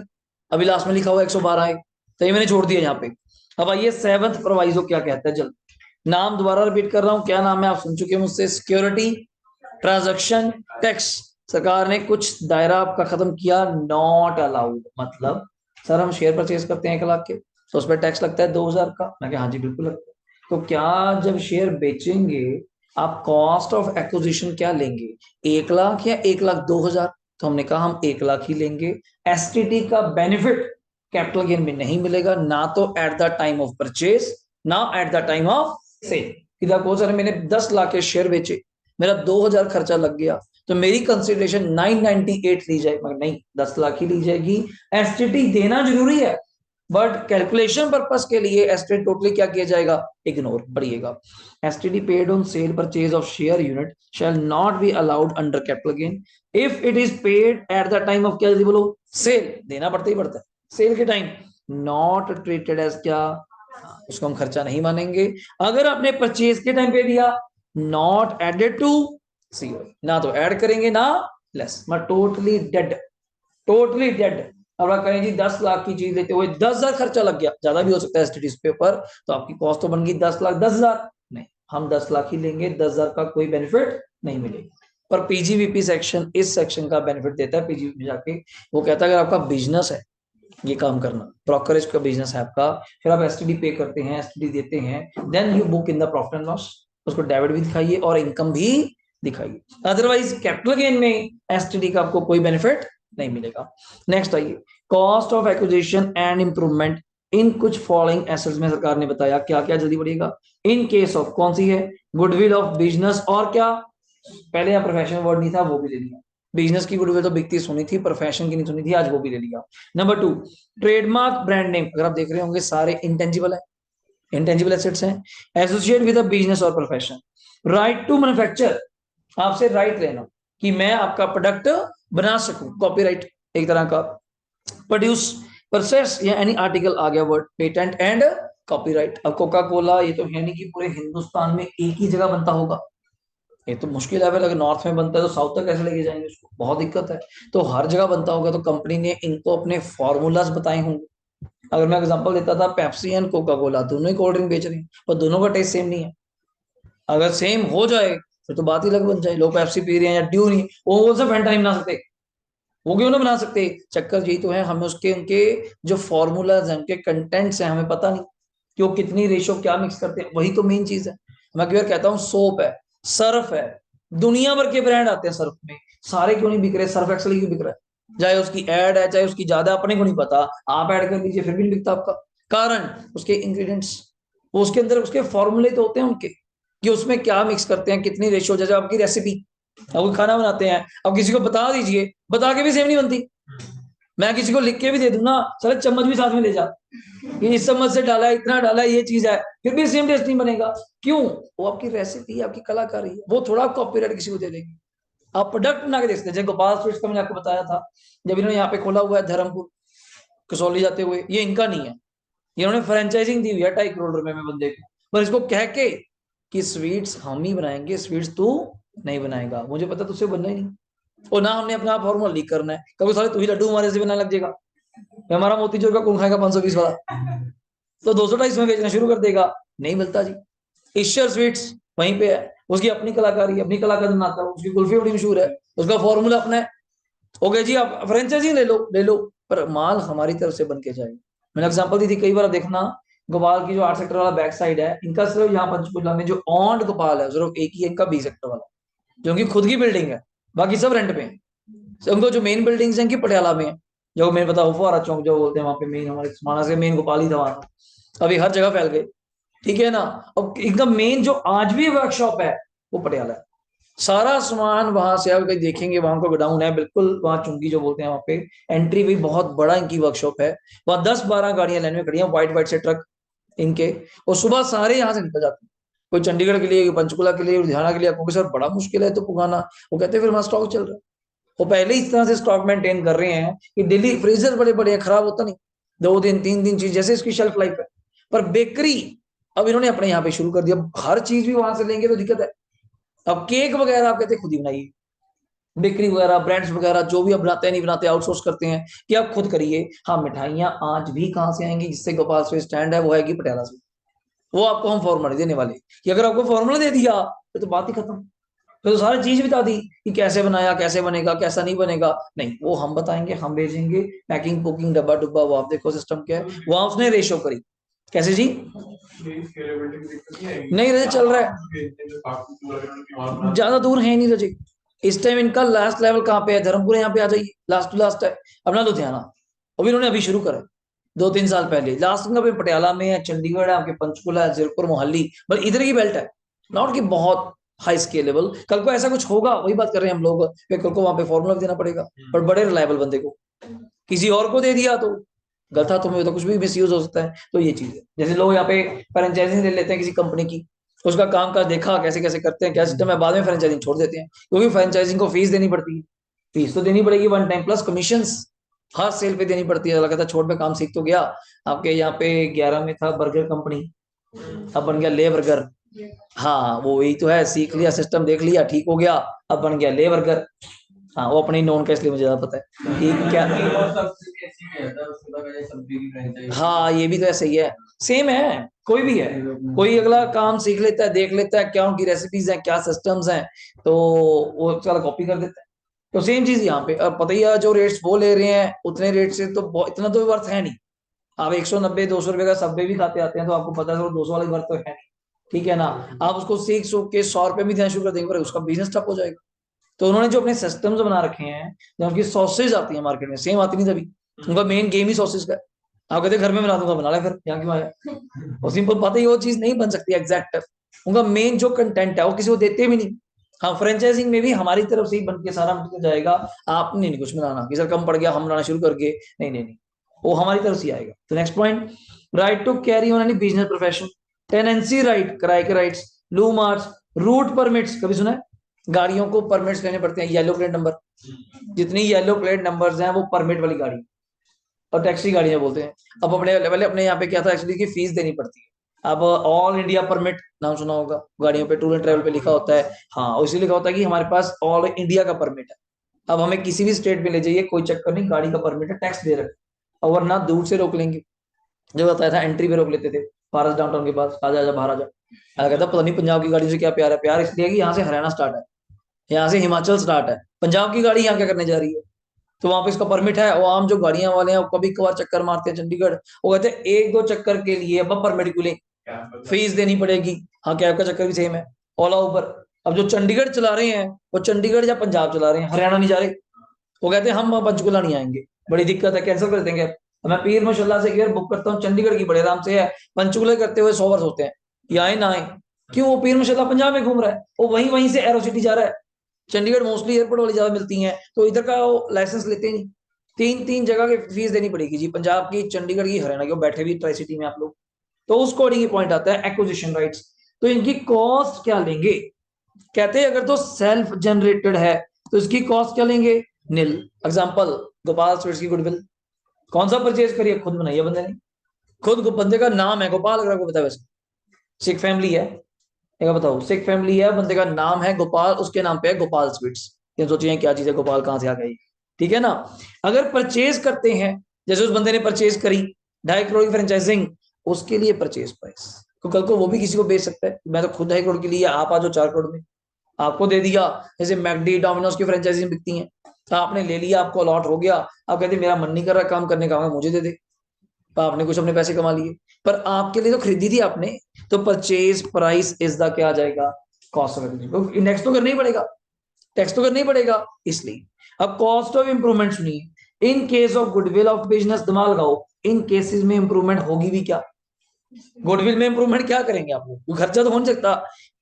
अभी लास्ट में लिखा हुआ 112 है, तो ये मैंने छोड़ दिया यहाँ पे। अब आइए सेवेंथ प्रोवाइजो क्या कहता है, जल्द नाम दोबारा रिपीट कर रहा हूँ, क्या नाम है आप सुन चुके हैं मुझसे, सिक्योरिटी ट्रांजैक्शन टैक्स। सरकार ने कुछ दायरा आपका खत्म किया, नॉट अलाउड, मतलब सर हम शेयर परचेज करते हैं 1 लाख के, तो उस पर टैक्स लगता है 2,000 का, मैं कहा हाँ जी बिल्कुल लगता है। तो क्या जब शेयर बेचेंगे आप कॉस्ट ऑफ एक्विजिशन क्या लेंगे, 1 लाख या 1,02,000, तो हमने कहा हम 1 लाख ही लेंगे। एसटीटी का बेनिफिट कैपिटल गेन में नहीं मिलेगा, ना तो at the time of purchase ना at the time of sale. इधर को सर मैंने 10 लाख के शेयर बेचे, मेरा 2,000 खर्चा लग गया, तो मेरी कंसिडरेशन 998 ली जाए, मगर नहीं 10 लाख ही ली जाएगी। एसटीटी देना जरूरी है, बट कैलकुलेशन पर्पस के लिए एसटीडी टोटली क्या किया जाएगा, इग्नोर, पढ़िएगा। STD paid on sale purchase of share unit shall not be allowed under capital gain if it is paid eight the time of, क्या जल्दी बोलो, सेल, देना पड़ता ही पड़ता है सेल के टाइम, नॉट ट्रीटेड एज क्या, उसको हम खर्चा नहीं मानेंगे। अगर आपने परचेज के टाइम पे दिया, नॉट एडेड टू सीओ, ना तो ऐड करेंगे ना लेस, मैं टोटली डेड, टोटली डेड। अब आप कहें जी 10 लाख की चीज लेते हुए 10,000 खर्चा लग गया, ज्यादा भी हो सकता है एसटीडीज पे ऊपर, तो आपकी कॉस्ट तो बन गई 10 लाख, 10,000 नहीं, हम 10 लाख ही लेंगे, 10,000 का कोई बेनिफिट नहीं मिलेगा। पर पीजीवीपी सेक्शन इस सेक्शन का बेनिफिट देता है, पीजीवीपी जाके वो कहता है अगर आपका बिजनेस है ये काम करना, ब्रोकरेज का बिजनेस है आपका, फिर आप एसटीडी पे करते हैं, एसटीडी देते हैं, then you book in the profit and loss, उसको डेबिट भी दिखाइए और इनकम भी दिखाइए, अदरवाइज कैपिटल गेन में एसटीडी का आपको कोई बेनिफिट नहीं मिलेगा। नेक्स्ट आइए, cost of acquisition and improvement in कुछ फॉलोइंग एसेट्स में सरकार ने बताया क्या क्या, जल्दी बढ़िएगा। इन केस ऑफ, कौन सी है, गुडविल ऑफ बिजनेस, और क्या, पहले यहाँ प्रोफेशनल वर्ड नहीं था वो भी ले लिया, बिजनेस की गुडविल तो बिकती सुनी थी, प्रोफेशन की नहीं सुनी थी, आज वो भी ले लिया। नंबर 2, ट्रेडमार्क ब्रांड नेम, अगर आप देख रहे होंगे सारे इंटेंजिबल है, इंटेंजिबल एसेट्स हैं, एसोसिएट विद बिजनेस और प्रोफेशन। राइट टू मैन्युफैक्चर, आपसे राइट लेना कि मैं आपका प्रोडक्ट बना सकूं, कॉपीराइट एक तरह का। प्रोड्यूस, प्रोसेस या एनी आर्टिकल, आ गया वर्ड, पेटेंट एंड कॉपीराइट। अब कोका कोला ये तो है नहीं कि पूरे हिंदुस्तान में एक ही जगह बनता होगा, ये तो मुश्किल है, अगर नॉर्थ में बनता है तो साउथ तक कैसे लेके जाएंगे उसको, बहुत दिक्कत है। तो हर जगह बनता होगा, तो कंपनी ने इनको अपने फॉर्मूलाज बताए होंगे, अगर मैं एग्जांपल देता था पेप्सी एंड कोका कोला, दोनों ही कोल्ड ड्रिंक बेच रही हैं पर दोनों का टेस्ट सेम नहीं है। अगर सेम हो जाए फिर तो बात ही अलग बन जाए, लोग पेप्सी पी रहे हैं या ड्यू नहीं, वो कौन सा फैंटा नहीं बना सकते, वो क्यों ना बना सकते। चक्कर यही तो है, हमें उसके उनके जो फॉर्मूलाज हैं, उनके कंटेंट्स हैं, हमें पता नहीं कि वो कितनी रेशो क्या मिक्स करते हैं, वही तो मेन चीज है। मैं कई बार कहता हूँ सोप है, सर्फ है, दुनिया भर के ब्रांड आते हैं सर्फ में, सारे क्यों नहीं बिक रहे, सर्फ एक्सेल क्यों बिक रहा है, चाहे उसकी एड है चाहे उसकी ज्यादा, अपने को नहीं पता, आप ऐड कर लीजिए फिर भी नहीं बिकता आपका। कारण उसके इंग्रेडिएंट्स, वो उसके अंदर उसके फॉर्मूले तो होते हैं उनके, कि उसमें क्या मिक्स करते हैं, कितनी रेशो, जैसे आपकी रेसिपी, अब कोई खाना बनाते हैं, अब किसी को बता दीजिए, बता के भी सेम नहीं बनती। मैं किसी को लिख के भी दे दूं ना, सारे चम्मच भी साथ में ले जा, कि इस चम्मच से डाला है, इतना डाला है, ये चीज है, फिर भी सेम टेस्ट नहीं बनेगा। क्यों? वो आपकी रेसिपी, आपकी कलाकारी है, वो थोड़ा कॉपीराइट किसी को दे देंगे। आप प्रोडक्ट बना के देखते हैं, जैसे गोपाल स्वीट्स का मैंने आपको बताया था, जब इन्होंने यहाँ पे खोला हुआ है धर्मपुर कसौली जाते हुए, ये इनका नहीं है, इन्होंने फ्रेंचाइजिंग दी हुई है 2.5 करोड़ रुपए में बंदे को, पर इसको कह के कि स्वीट्स हम ही बनाएंगे, स्वीट्स तू नहीं बनाएगा, मुझे पता तुझसे बनना ही नहीं, और ना हमने अपना फॉर्मूला लीक करना है, कभी साले तू ही लड्डू हमारे से बनाने लग जाएगा, हमारा मोतीचूर का कौन खाएगा 520 वाला, तो 200-250 में बेचना शुरू कर देगा। नहीं मिलता जी। ईश्वर स्वीट्स वहीं पे है, उसकी अपनी कलाकारी, अपनी कलाकार बनाता है, उसकी कुल्फी बड़ी मशहूर है, उसका फॉर्मूला अपना है। हो गया जी, आप फ्रेंचाइजी ले लो, ले लो, पर माल हमारी तरफ से बन के जाएगा। मैंने एग्जांपल दी थी कई बार, देखना गोपाल की जो 8 सेक्टर वाला बैक साइड है, इनका सिर्फ यहाँ पंचकुला में जो ऑन्ड गोपाल है सिर्फ एक ही है इनका, 20 सेक्टर वाला, जो उनकी खुद की बिल्डिंग है, बाकी सब रेंट पे है। तो उनको जो मेन बिल्डिंग्स हैं इनकी पटियाला में है, जो मेन पता फुहारा चौक जो बोलते हैं, वहां पे मेन हमारे माना से मेन गोपाल ही था वहां, अभी हर जगह फैल गए, ठीक है ना। अब एकदम मेन जो आज भी वर्कशॉप है वो पटियाला है, सारा सामान वहां से, आप कहीं देखेंगे वहां का गोडाउन है बिल्कुल, वहां चुंगी जो बोलते हैं वहां पे एंट्री भी बहुत बड़ा इनकी वर्कशॉप है, वहां 10-12 गाड़ियां लाइन में खड़ी हैं, व्हाइट व्हाइट से ट्रक इनके, और सुबह सारे यहाँ से निकल जाते हैं, कोई चंडीगढ़ के लिए, कोई पंचकुला के लिए, लुधियाना के लिए, क्योंकि सर बड़ा मुश्किल है तो पुगाना, वो कहते हैं फिर हमारा स्टॉक चल रहा है, वो पहले ही इस तरह से स्टॉक मेंटेन कर रहे हैं कि डेली फ्रीजर बड़े बड़े हैं, खराब होता नहीं, 2 दिन 3 दिन चीज जैसे इसकी शेल्फ लाइफ है। पर बेकरी अब इन्होंने अपने यहाँ पे शुरू कर दिया, हर चीज भी वहां से लेंगे तो दिक्कत है। अब केक वगैरह आप कहते हैं खुद ही बनाइए, बेकरी वगैरह ब्रेड्स वगैरह जो भी आप बनाते हैं, नहीं बनाते आउटसोर्स करते हैं, कि आप खुद करिए। हाँ, मिठाइयाँ आज भी कहाँ से आएंगी, जिससे गोपाल स्वीट स्टैंड है वो आएगी पटियाला से, वो आपको हम फॉर्मूला नहीं देने वाले, कि अगर आपको फॉर्मूला दे दिया फिर तो बात ही खत्म, फिर तो सारी चीज बता दी कि कैसे बनाया, कैसे बनेगा, कैसा नहीं बनेगा, नहीं वो हम बताएंगे, हम भेजेंगे, पैकिंग पुकिंग डब्बा डुब्बा वो आप देखो सिस्टम क्या है, वहां उसने रेशो करी, कैसे जी, नहीं रजे चल रहा है, ज्यादा दूर है नहीं रजे, इस टाइम इनका लास्ट लेवल कहाँ पे है, धर्मपुर यहाँ पे आ जाइए, लास्ट टू लास्ट है अपना लुधियाना, अभी इन्होंने अभी शुरू करा 2-3 साल पहले, लास्ट इनका पटियाला में है, चंडीगढ़ है, आपके पंचकुला है, जीरकपुर मोहाली, बस इधर की बेल्ट है, नॉट की बहुत हाई स्केलेबल। कल को ऐसा कुछ होगा, वही बात कर रहे हैं हम लोग, कल को वहां पे फॉर्मूला भी देना पड़ेगा, पर बड़े रिलायबल बंदे को, किसी और को दे दिया तो गलत हाथों में तो कुछ भी मिस यूज हो सकता है। तो ये चीज है, जैसे लोग यहाँ पे फ्रेंचाइजिंग ले लेते हैं किसी कंपनी की, उसका काम का देखा कैसे कैसे करते हैं, क्या सिस्टम है, बाद में फ्रेंचाइजिंग छोड़ देते हैं, क्योंकि फ्रेंचाइजिंग को फीस देनी पड़ती है, फीस तो देनी पड़ेगी 1 टाइम, प्लस कमीशन हर सेल पे देनी पड़ती है। कहता छोड़ पे काम सीख तो गया, आपके यहाँ पे 11 में था बर्गर कंपनी, अब बन गया ले बर्गर, हाँ वो यही तो है, सीख लिया सिस्टम, देख लिया, ठीक हो गया, अब बन गया ले बर्गर। हाँ वो अपने ही नॉन का, इसलिए मुझे ज्यादा पता है ठीक क्या। हाँ ये भी तो ऐसे ही है, सेम है, कोई भी है, कोई अगला काम सीख लेता है, देख लेता है क्या उनकी रेसिपीज हैं, क्या सिस्टम्स हैं, तो वो सारा कॉपी कर देता है। तो सेम चीज यहाँ पे, अब पता ही है जो रेट्स वो ले रहे हैं उतने रेट से तो इतना तो वर्थ है नहीं। आप 190-200 रुपए का सब्वे भी खाते आते हैं तो आपको पता है 200 वाला वर्थ तो है नहीं, ठीक है ना। आप उसको सीख सूख के 100 रुपए भी देना शुरू कर देंगे, पर उसका बिजनेस ठप हो जाएगा। तो उन्होंने जो अपने सिस्टम्स बना रखे हैं, जो उनकी सॉसेज आती है मार्केट में, सेम आती नहीं तभी, उनका मेन गेम ही सॉसेज का है। आप कहते घर में बना दूंगा, बना ले फिर, यहाँ क्यों आया, और सिंपल बात है, वो चीज नहीं बन सकती एग्जैक्ट, उनका मेन जो कंटेंट है वो किसी को देते भी नहीं। हाँ फ्रेंचाइजिंग में भी हमारी तरफ से ही बन के सारा मटेरियल जाएगा, आपने नहीं कुछ बनाना कि सर कम पड़ गया हम बनाना शुरू करके, नहीं नहीं नहीं, वो हमारी तरफ से आएगा। तो next point, right to carry on any business profession, tenancy right, किराए के राइट्स, लू मार्च, रूट परमिट्स, कभी सुना है, गाड़ियों को परमिट्स लेने पड़ते हैं, येलो प्लेट नंबर, जितनी येलो प्लेट नंबर्स हैं वो परमिट वाली गाड़ी, और टैक्सी गाड़ियां बोलते हैं। अब अपने लेवल अपने यहाँ पे क्या था एक्चुअली, की फीस देनी पड़ती है। अब ऑल इंडिया परमिट नाम सुना होगा, गाड़ियों पे टूर एंड ट्रैवल पे लिखा होता है, हाँ उसी लिखा होता है कि हमारे पास ऑल इंडिया का परमिट है। अब हमें किसी भी स्टेट में ले जाइए कोई चक्कर नहीं, गाड़ी का परमिट है, टैक्स दे रखे, और वरना दूर से रोक लेंगे, जो बताया था एंट्री पे रोक लेते थे पारस डाउनटाउन के पास, आजा आजा बाहर आजा। कहता पता नहीं पंजाब की गाड़ी से क्या प्यार है, प्यार इसलिए कि यहाँ से हरियाणा स्टार्ट है, यहाँ से हिमाचल स्टार्ट है, पंजाब की गाड़ी यहाँ क्या करने जा रही है। तो वहां पे इसका परमिट है। वो आम जो गाड़ियां वाले हैं वो कभी कभार चक्कर मारते हैं चंडीगढ़, वो कहते हैं एक दो चक्कर के लिए अब परमिट क्यों लें, फीस देनी पड़ेगी। हाँ कैब का चक्कर भी सेम है, ओला उबर। अब जो चंडीगढ़ चला रहे हैं वो चंडीगढ़ या पंजाब चला रहे हैं, हरियाणा नहीं जा रहे। वो कहते हैं हम पंचकुला नहीं आएंगे, बड़ी दिक्कत है, कैंसिल कर देंगे। मैं पीर माशाल्लाह से एक बुक करता हूँ चंडीगढ़ की, बड़े आराम से है, पंचकुला करते हुए 100 वर्ष होते हैं, ये आए ना आए। क्यों, वो पीर माशाल्लाह पंजाब में घूम रहा है, वो वहीं वहीं से एरो सिटी जा रहा है। चंडीगढ़ मोस्टली एयरपोर्ट वाली ज्यादा मिलती हैं, तो इधर का वो लाइसेंस लेते नहीं। तीन तीन जगह की फीस देनी पड़ेगी जी, पंजाब की, चंडीगढ़ की, हरियाणा की, बैठे भी ट्राई सिटी में आप लोग। तो उस कोडिंग की पॉइंट आता है एक्विजिशन राइट्स। तो इनकी कॉस्ट क्या लेंगे, कहते हैं अगर तो सेल्फ जनरेटेड है तो इसकी कॉस्ट क्या लेंगे, नील। एग्जांपल गोपाल स्वीट्स की गुडविल, कौन सा परचेज करिए, खुद बनाइए बंदे ने, खुद बंदे का नाम है गोपाल, अगर आपको पता है वैसे, सिख फैमिली है, एक बताओ, सिख फैमिली है, बंदे का नाम है गोपाल, उसके नाम पे है गोपाल स्वीट्स। ये सोचिए क्या चीज है गोपाल, कहां से आ गई, ठीक है ना। अगर परचेज करते हैं, जैसे उस बंदे ने परचेज करी 2.5 करोड़ की फ्रेंचाइजिंग, उसके लिए परचेज प्राइस, तो कल को वो भी किसी को बेच सकता है, मैं तो खुद 2.5 करोड़ के लिए, आप आ जाओ 4 करोड़ में, आपको दे दिया। जैसे मैकडी डोमिनोज की फ्रेंचाइजी बिकती हैं, तो आपने ले लिया, आपको अलॉट हो गया, आप कहते मेरा मन नहीं कर रहा काम करने का, मुझे दे दे, तो आपने कुछ अपने पैसे कमा लिए, पर आपके लिए तो खरीदी थी आपने। तो परचेज प्राइस इज द क्या आ जाएगा, कॉस्ट ऑफ एक्विजिशन। इंडेक्स तो करना ही पड़ेगा, टैक्स तो करना ही पड़ेगा, इसलिए। अब कॉस्ट ऑफ इंप्रूवमेंट सुनिए, इन case of goodwill of business, दिमाग लगाओ, इन केसेस में इंप्रूवमेंट होगी भी क्या, गुडविल में इंप्रूवमेंट क्या करेंगे आप लोग, खर्चा तो हो नहीं सकता।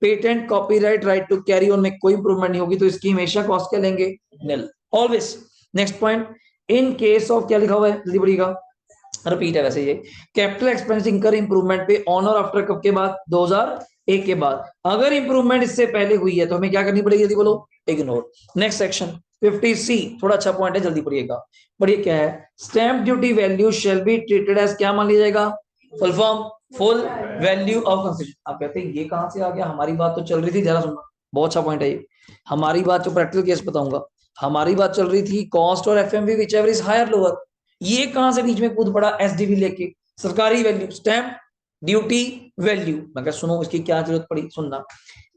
Patent copyright right to carry on में कोई इंप्रूवमेंट नहीं होगी, तो इसकी हमेशा कॉस्ट क्या लेंगे, nil, always. Next point, in case of, क्या लिखा हुआ है जल्दी पढ़िएगा, रिपीट है वैसे ये, कैपिटल एक्सपेंस इंकर इंप्रूवमेंट पे ऑन और आफ्टर कब के बाद, 2001 के बाद। अगर इंप्रूवमेंट इससे पहले हुई है तो हमें क्या करनी पड़ेगी, जल्दी बोलो, इग्नोर। नेक्स्ट सेक्शन 50C, थोड़ा अच्छा पॉइंट है, जल्दी पढ़िएगा, पढ़िए क्या है, stamp duty value shall be treated as, क्या मान लिया जाएगा, full form, full value of construction. आप कहते हैं ये कहां से आ गया, हमारी बात तो चल रही थी, जरा सुनना, बहुत अच्छा पॉइंट है ये। हमारी बात, जो प्रैक्टिकल केस बताऊंगा, हमारी बात चल रही थी कॉस्ट और FMV whichever is higher lower, ये कहां से बीच में कूद पड़ा, एसडीवी लेके, सरकारी वैल्यू, स्टैंप ड्यूटी वैल्यू। मैं कहा सुनो इसकी क्या जरूरत पड़ी, सुनना,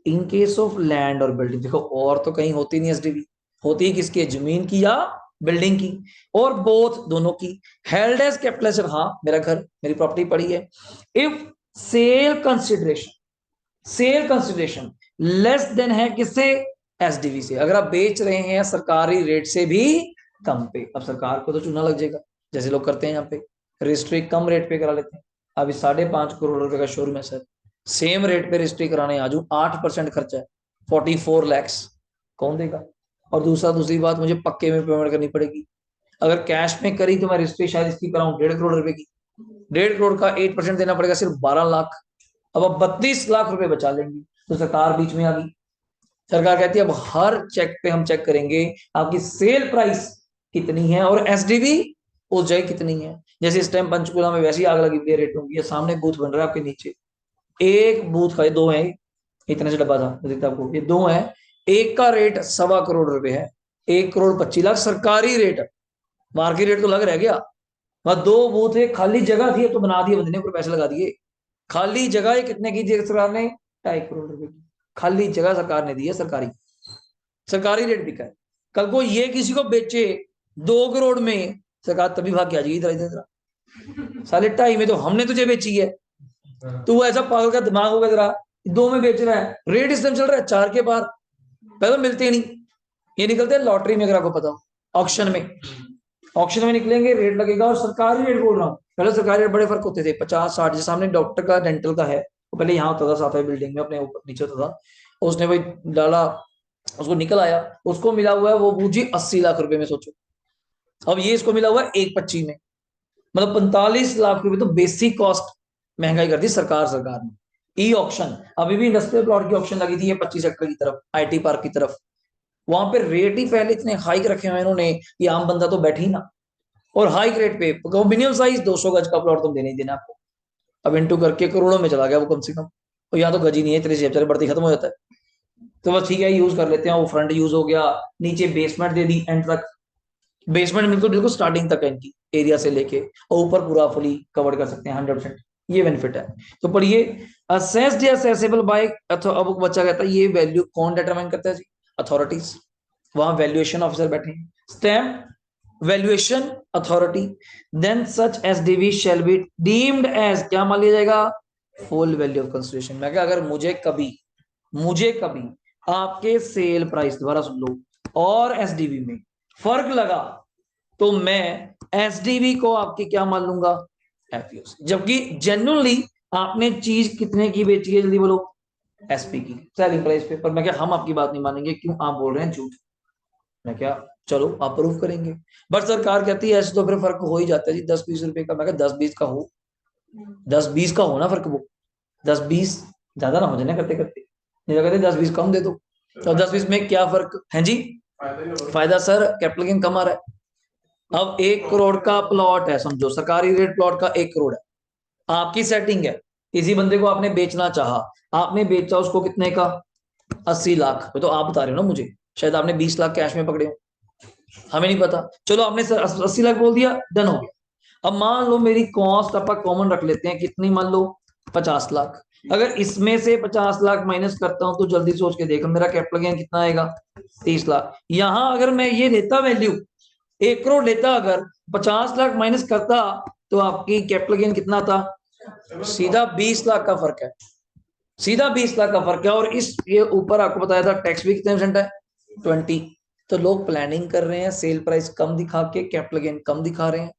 इन केस ऑफ लैंड और बिल्डिंग, देखो और तो कहीं होती नहीं एसडीवी, होती है किसकी, जमीन की या बिल्डिंग की, और बोथ दोनों की, हेल्ड एज कैपिटल, हाँ मेरा घर, मेरी प्रॉपर्टी पड़ी है। If sale consideration, sale consideration less than है किससे, एसडीवी से, अगर आप बेच रहे हैं सरकारी रेट से भी कम पे, अब सरकार को तो चूना लग जाएगा, जैसे लोग करते हैं यहाँ पे, रजिस्ट्री कम रेट पे करा लेते हैं। अभी 5.5 करोड़ रुपए का शोरूम है सर, सेम रेट पे रजिस्ट्री कराने आजू 8% खर्चा है, 44 लैक्स, कौन देगा। और दूसरी बात, मुझे पक्के में पेमेंट करनी पड़ेगी, अगर कैश में करी तो मैं रजिस्ट्री शायद इसकी कराऊं 1.5 करोड़ रुपए की, 1.5 करोड़ का 8% देना पड़ेगा, सिर्फ 12 लाख। अब 32 लाख रुपए बचा लेंगे, तो सरकार बीच में आ गई। सरकार कहती है अब हर चेक पे हम चेक करेंगे आपकी सेल प्राइस कितनी है और एसडीवी उस जगह कितनी है। जैसे इस टाइम पंचकुला में वैसी आग लगी हुई है रेटों की, सामने बूथ बन रहा है आपके नीचे, एक बूथ का, ये दो है, इतने से डब्बा था देखता आपको, ये दो है, एक का रेट 1.25 करोड़ रुपए है, 1,25,00,000 सरकारी रेट, मार्केट रेट तो लग रह गया। वहां दो बूथ है, खाली जगह थी तो बना दिए बंदे ने, ऊपर पैसे लगा दिए। खाली जगह ये कितने की दी सरकार ने, 2.5 करोड़ रुपए की खाली जगह सरकार ने दी है, सरकारी, सरकारी रेट बिका है। कल को ये किसी को बेचे 2 करोड़ में, सरकार तभी भाग के आ जाएगी, इधर इधर इधर, 2.5 में तो हमने तुझे बेची है, तू ऐसा पागल का दिमाग होगा जरा, 2 में बेच रहा है, रेट इस टाइम चल रहा है 4 के पार, पहले तो मिलते ही नहीं, ये निकलते हैं लॉटरी में, अगर आपको पता हो, ऑक्शन में, ऑक्शन में निकलेंगे, रेट लगेगा, और सरकारी रेट बोल रहा हूँ, पहले सरकारी रेट बड़े फर्क होते थे, 50-60, जैसे सामने डॉक्टर का डेंटल का है, वो पहले यहाँ होता था, साथ बिल्डिंग में अपने ऊपर नीचे होता था, उसने भाई डाला, उसको निकल आया, उसको मिला हुआ है वो बूझी 80 लाख रुपए में, सोचो। अब ये इसको मिला हुआ है 1,25 में, मतलब 45 लाख रुपए तो बेसिक कॉस्ट महंगाई कर दी सरकार ने। ई ऑक्शन, अभी भी इंडस्ट्रियल प्लॉट की ऑक्शन लगी थी 25 सेक्टर की तरफ, आईटी पार्क की तरफ, वहां पे रेट ही पहले इतने हाइक रखे हुए इन्होंने कि आम बंदा तो बैठ ही ना, और हाइक रेट पे मिनिमम साइज 200 गज का प्लॉट तुम देने ही देना आपको, अब इंटू करके करोड़ों में चला गया वो कम से कम, और यहाँ तो गज ही नहीं है, तेरे से बढ़ती खत्म हो जाता है, तो बस ठीक है यूज कर लेते हैं, वो फ्रंट यूज हो गया, नीचे बेसमेंट दे दी एंड तक, बेसमेंट बिल्कुल बिल्कुल स्टार्टिंग तक है इनकी एरिया से लेके, और ऊपर पूरा फुली कवर कर सकते हैं 100%, ये बेनिफिट है। तो पढ़िए, असेस्ड या असेसेबल बाय, अब बच्चा कहता है ये वैल्यू कौन डिटरमाइन करता है जी? अथॉरिटीज, वहां वैल्यूएशन ऑफिसर बैठे हैं, stamp valuation authority, then such SDV shall be deemed as, क्या मान लिया जाएगा? Full value of consideration. मैं क्या, अगर मुझे कभी आपके सेल प्राइस, दोबारा सुन लो, और एसडीवी में फर्क लगा, तो मैं एसडीवी को आपकी क्या मान लूंगा? एफयूस। जबकि जेन्युइनली आपने चीज कितने की बेची है, जल्दी बोलो? एसपी की, सेलिंग प्राइस पे। पर मैं क्या, हम आपकी बात नहीं मानेंगे, क्यों? आप बोल रहे हैं झूठ। मैं क्या, चलो आप प्रूफ करेंगे। बट सरकार कहती है ऐसे तो फिर फर्क हो ही जाता है जी 10-20 रुपए का। मैं क्या, 10-20 का हो, 10-20 का हो ना फर्क, वो 10-20 ज्यादा ना हो जाए ना करते करते, नहीं तो कहते 10-20 कम दे दो, तो 10-20 में क्या फर्क है जी? फायदा सर, कैपिटल गेन कम आ रहा है। अब 1 करोड़ का प्लॉट है, समझो सरकारी रेट प्लॉट का 1 करोड़ है, आपकी सेटिंग है, किसी बंदे को आपने बेचना चाहा, आपने बेचा उसको कितने का? 80 लाख। तो आप बता रहे हो ना मुझे, शायद आपने 20 लाख कैश में पकड़े हो, हमें नहीं पता। चलो आपने 80 लाख बोल दिया, डन हो गया। अब मान लो मेरी कॉस्ट आप कॉमन रख लेते हैं, कितनी मान लो? 50 लाख। अगर इसमें से 50 लाख माइनस करता हूं तो जल्दी सोच के देखो मेरा कैपिटल गेन कितना आएगा? 30 लाख। यहां अगर मैं ये लेता वैल्यू, 1 करोड़ लेता, अगर 50 लाख माइनस करता, तो आपकी कैपिटल गेन कितना था? सीधा 20 लाख का फर्क है, सीधा 20 लाख का फर्क है। और इस ये ऊपर आपको बताया था टैक्स भी कितने परसेंट है? 20। तो लोग प्लानिंग कर रहे हैं, सेल प्राइस कम दिखा के कैपिटल गेन कम दिखा रहे हैं,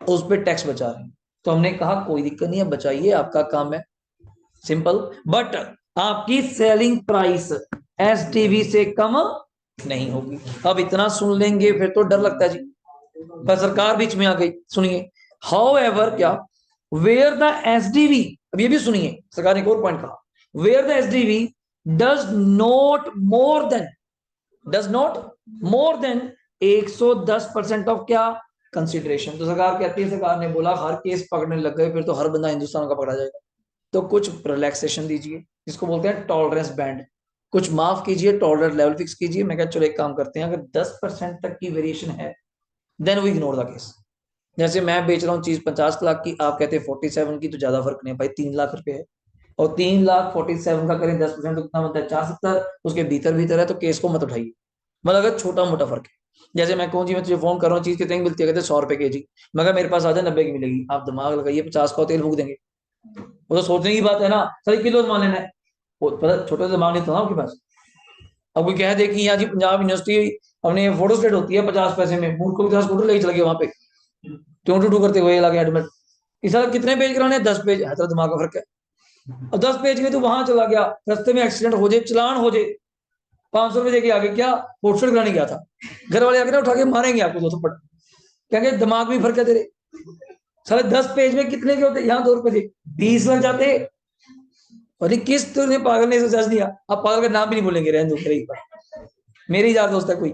उस पर टैक्स बचा रहे हैं। तो हमने कहा कोई दिक्कत नहीं है, बचाइए, आपका काम है, सिंपल। बट आपकी सेलिंग प्राइस एसटीवी से कम नहीं होगी। अब इतना सुन लेंगे फिर तो डर लगता है जी, पर सरकार बीच में आ गई। सुनिए, हाउ एवर, क्या? वेयर द एसडीवी, अब ये भी सुनिए, सरकार ने एक और पॉइंट कहा, where the SDV does not more than 110% of क्या? कंसिडरेशन। तो सरकार कहती है, सरकार ने बोला हर केस पकड़ने लग गए फिर तो हर बंदा हिंदुस्तान का पकड़ा जाएगा, तो कुछ रिलैक्सेशन दीजिए, जिसको बोलते हैं टॉलरेंस बैंड, कुछ माफ कीजिए, टॉलरेंस लेवल फिक्स कीजिए। मैं क्या, चलो एक काम करते हैं, अगर 10% तक की वेरिएशन है, then we ignore the case. जैसे मैं बेच रहा हूँ चीज 50 लाख की, आप कहते हैं 47 की, तो ज्यादा फर्क नहीं है भाई, 3 लाख रुपए है, और 3 लाख 47 का करें 10% तो कितना बनता है? 470। उसके भीतर भीतर है, तो केस को मत उठाइए। मतलब अगर छोटा मोटा फर्क है, जैसे मैं कहूँ जी मैं तुझे फोन कर रहा हूँ, चीज कितने की मिलती है? कहते 100 रुपए के जी। मगर मेरे पास आ जाए 90 की मिलेगी, आप दिमाग लगाइए, 50 का तेल फूक देंगे। वो तो सोचने की बात है ना, सही किलो मान लेना है, वो पता छोटे से दिमाग नहीं था ना आपके पास। अब कोई कह दे कि यहाँ जी पंजाब यूनिवर्सिटी अपने फोटो स्टेट होती है 50 पैसे में, मूर्ख को भी स्कूटर लेके चल गए वहां पे, टू टू करते हुए लगे एडमिट। इस साल कितने पेज कराने? 10 पेज है, तेरा दिमाग का फर्क है। अब 10 पेज में तो वहां चला गया, रास्ते में एक्सीडेंट हो जाए, चलान हो जाए, 500 रुपए देके आगे, क्या फोटो कराने गया था, घर वाले आके ना उठा के मारेंगे आपको 2 थप्पड़, कहेंगे दिमाग भी फर्क है तेरे। साले 10 पेज में कितने के होते? यहाँ 2 रुपए थे, 20 लग जाते। और किस तूने पागल ने सच दिया, आप पागल का नाम भी नहीं बोलेंगे, रहने दो मेरी बात, मेरी यार दोस्त है कोई,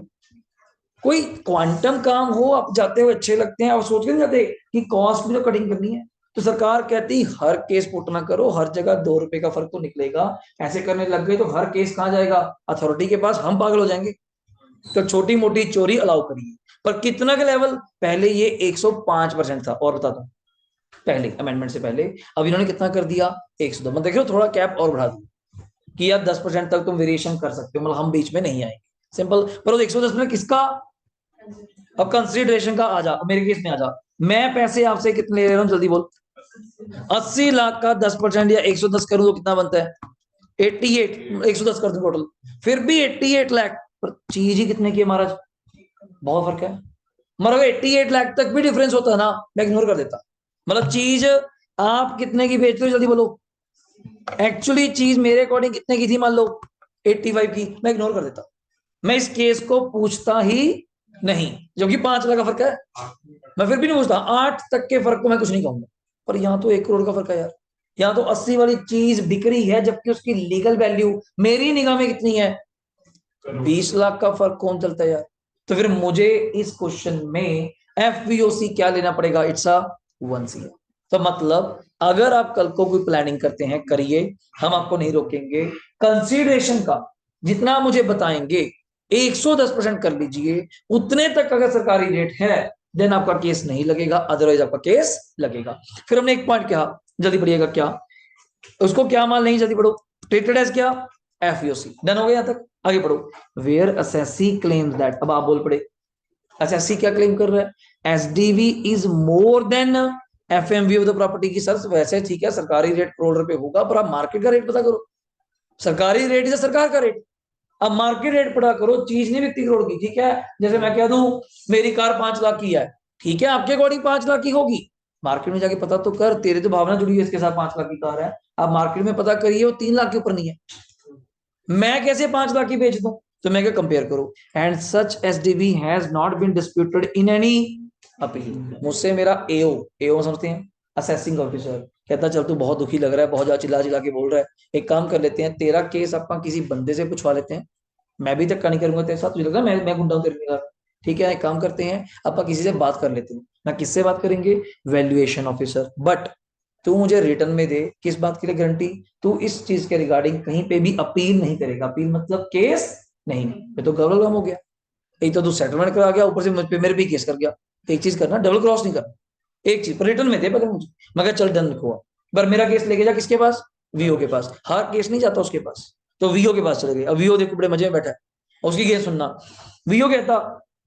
कोई क्वांटम काम हो, आप जाते हुए अच्छे लगते हैं, आप सोच के नहीं जाते कि कॉस्ट भी तो कटिंग करनी है। तो सरकार कहती हर केस पुट ना करो, हर जगह 2 रुपए का फर्क तो निकलेगा। ऐसे करने लग गए तो हर केस कहाँ जाएगा? अथॉरिटी के पास, हम पागल हो जाएंगे। तो छोटी मोटी चोरी अलाउ करिए, पर कितना का लेवल? पहले ये 105% था, और बताता हूँ, पहले अमेंडमेंट से पहले, अब इन्होंने कितना कर दिया? 102। मतलब देखो थोड़ा कैप और बढ़ा दिया कि यार 10% तक तुम वेरिएशन कर सकते हो, मतलब हम बीच में नहीं आएंगे, सिंपल। पर वो 110 में किसका? अब कंसिडरेशन का आ जा, मेरे केस में आ जा, मैं पैसे आपसे कितने ले रहा हूँ, जल्दी बोल? 80 लाख का 10% या 110 करूं तो कितना बनता है? 88। 110 कर दूं टोटल, फिर भी 88 लाख, पर चीज ही कितने की है महाराज? बहुत फर्क है। मगर 88 लाख तक भी डिफरेंस होता है ना, मैं इग्नोर कर देता। मतलब चीज आप कितने की बेचते हो, जल्दी बोलो? एक्चुअली चीज मेरे अकॉर्डिंग कितने की थी, मान लो 85 की, मैं इग्नोर कर देता, मैं इस केस को पूछता ही नहीं, जबकि 5 लाख का फर्क है, मैं फिर भी नहीं पूछता। 8 तक के फर्क को मैं कुछ नहीं कहूंगा, पर यहाँ तो 1 करोड़ का फर्क है यार। यहाँ तो 80 वाली चीज बिक रही है, जबकि उसकी लीगल वैल्यू मेरी निगाह में कितनी है? 20 लाख का फर्क कौन चलता है यार? तो फिर मुझे इस क्वेश्चन में एफवीओसी क्या लेना पड़ेगा? It's a 1 CR। तो मतलब अगर आप कल को कोई प्लानिंग करते हैं, करिए, हम आपको नहीं रोकेंगे। कंसीडरेशन का जितना मुझे बताएंगे 110% कर लीजिए, उतने तक अगर सरकारी रेट है देन आपका केस नहीं लगेगा, अदरवाइज आपका केस लगेगा। फिर हमने एक पॉइंट कहा, जल्दी पढ़िएगा, क्या उसको क्या मान लेंगे, जल्दी पढ़ो, ट्रीटेड एज क्या, एफईओसी। डन हो गया यहां तक, आगे पढ़ो। वेयर असेसी क्लेम्स दैट, अब आप बोल पड़े असेसी क्या क्लेम कर रहा है, SDV is more than FMV of the property की। सर वैसे ठीक है, सरकारी रेट करोड़ रुपए होगा, पर आप मार्केट का रेट पता करो, सरकारी रेट या सरकार का रेट। अब मार्केट रेट पता करो, चीज नहीं बिकती करोड़ की, ठीक है। जैसे मैं कह दूं मेरी कार 5 लाख की है, ठीक है, आपके अकॉर्डिंग 5 लाख की होगी, मार्केट में जाके पता तो कर, तेरे तो भावना जुड़ी है इसके साथ, 5 लाख की कार है, आप मार्केट में पता करिए वो 3 लाख के ऊपर नहीं है, मैं कैसे 5 लाख की बेच दूं, तो मैं क्या कंपेयर करूं। And such SDV has not been disputed in any appeal. मुझसे मेरा एओ, एओ समझते हैं, असेसिंग ऑफिसर, कहता चल तू बहुत दुखी लग रहा है, बहुत ज्यादा चिल्ला चिल्ला के बोल रहा है, एक काम कर लेते हैं, तेरा केस अपन किसी बंदे से पूछवा लेते हैं, मैं भी धक्का नहीं करूंगा तेरे साथ, तुझे लग रहा है मैं गुंडा हूं तेरे निगाह में? ठीक है, एक काम करते हैं, अपन किसी से बात कर लेते हैं ना, किससे बात करेंगे, वैल्यूएशन ऑफिसर। बट तू मुझे रिटर्न में दे, किस बात के लिए गारंटी, तू इस चीज के रिगार्डिंग कहीं पे भी अपील नहीं करेगा, अपील मतलब केस नहीं, ये तो गलत हो गया, एक तो तू सेटलमेंट करा गया, ऊपर से मुझ पे मेरे भी केस कर गया। एक चीज करना, डबल क्रॉस नहीं करना, एक चीज पर रिटर्न में दे पहले मुझे, मैं चल डन हुआ, पर मेरा केस लेके जा किसके पास, वीओ के पास, हर केस नहीं जाता उसके पास, तो वीओ के पास चले गए। अब वीओ देखो बड़े मजे में बैठा है, उसकी केस सुनना, वीओ कहता,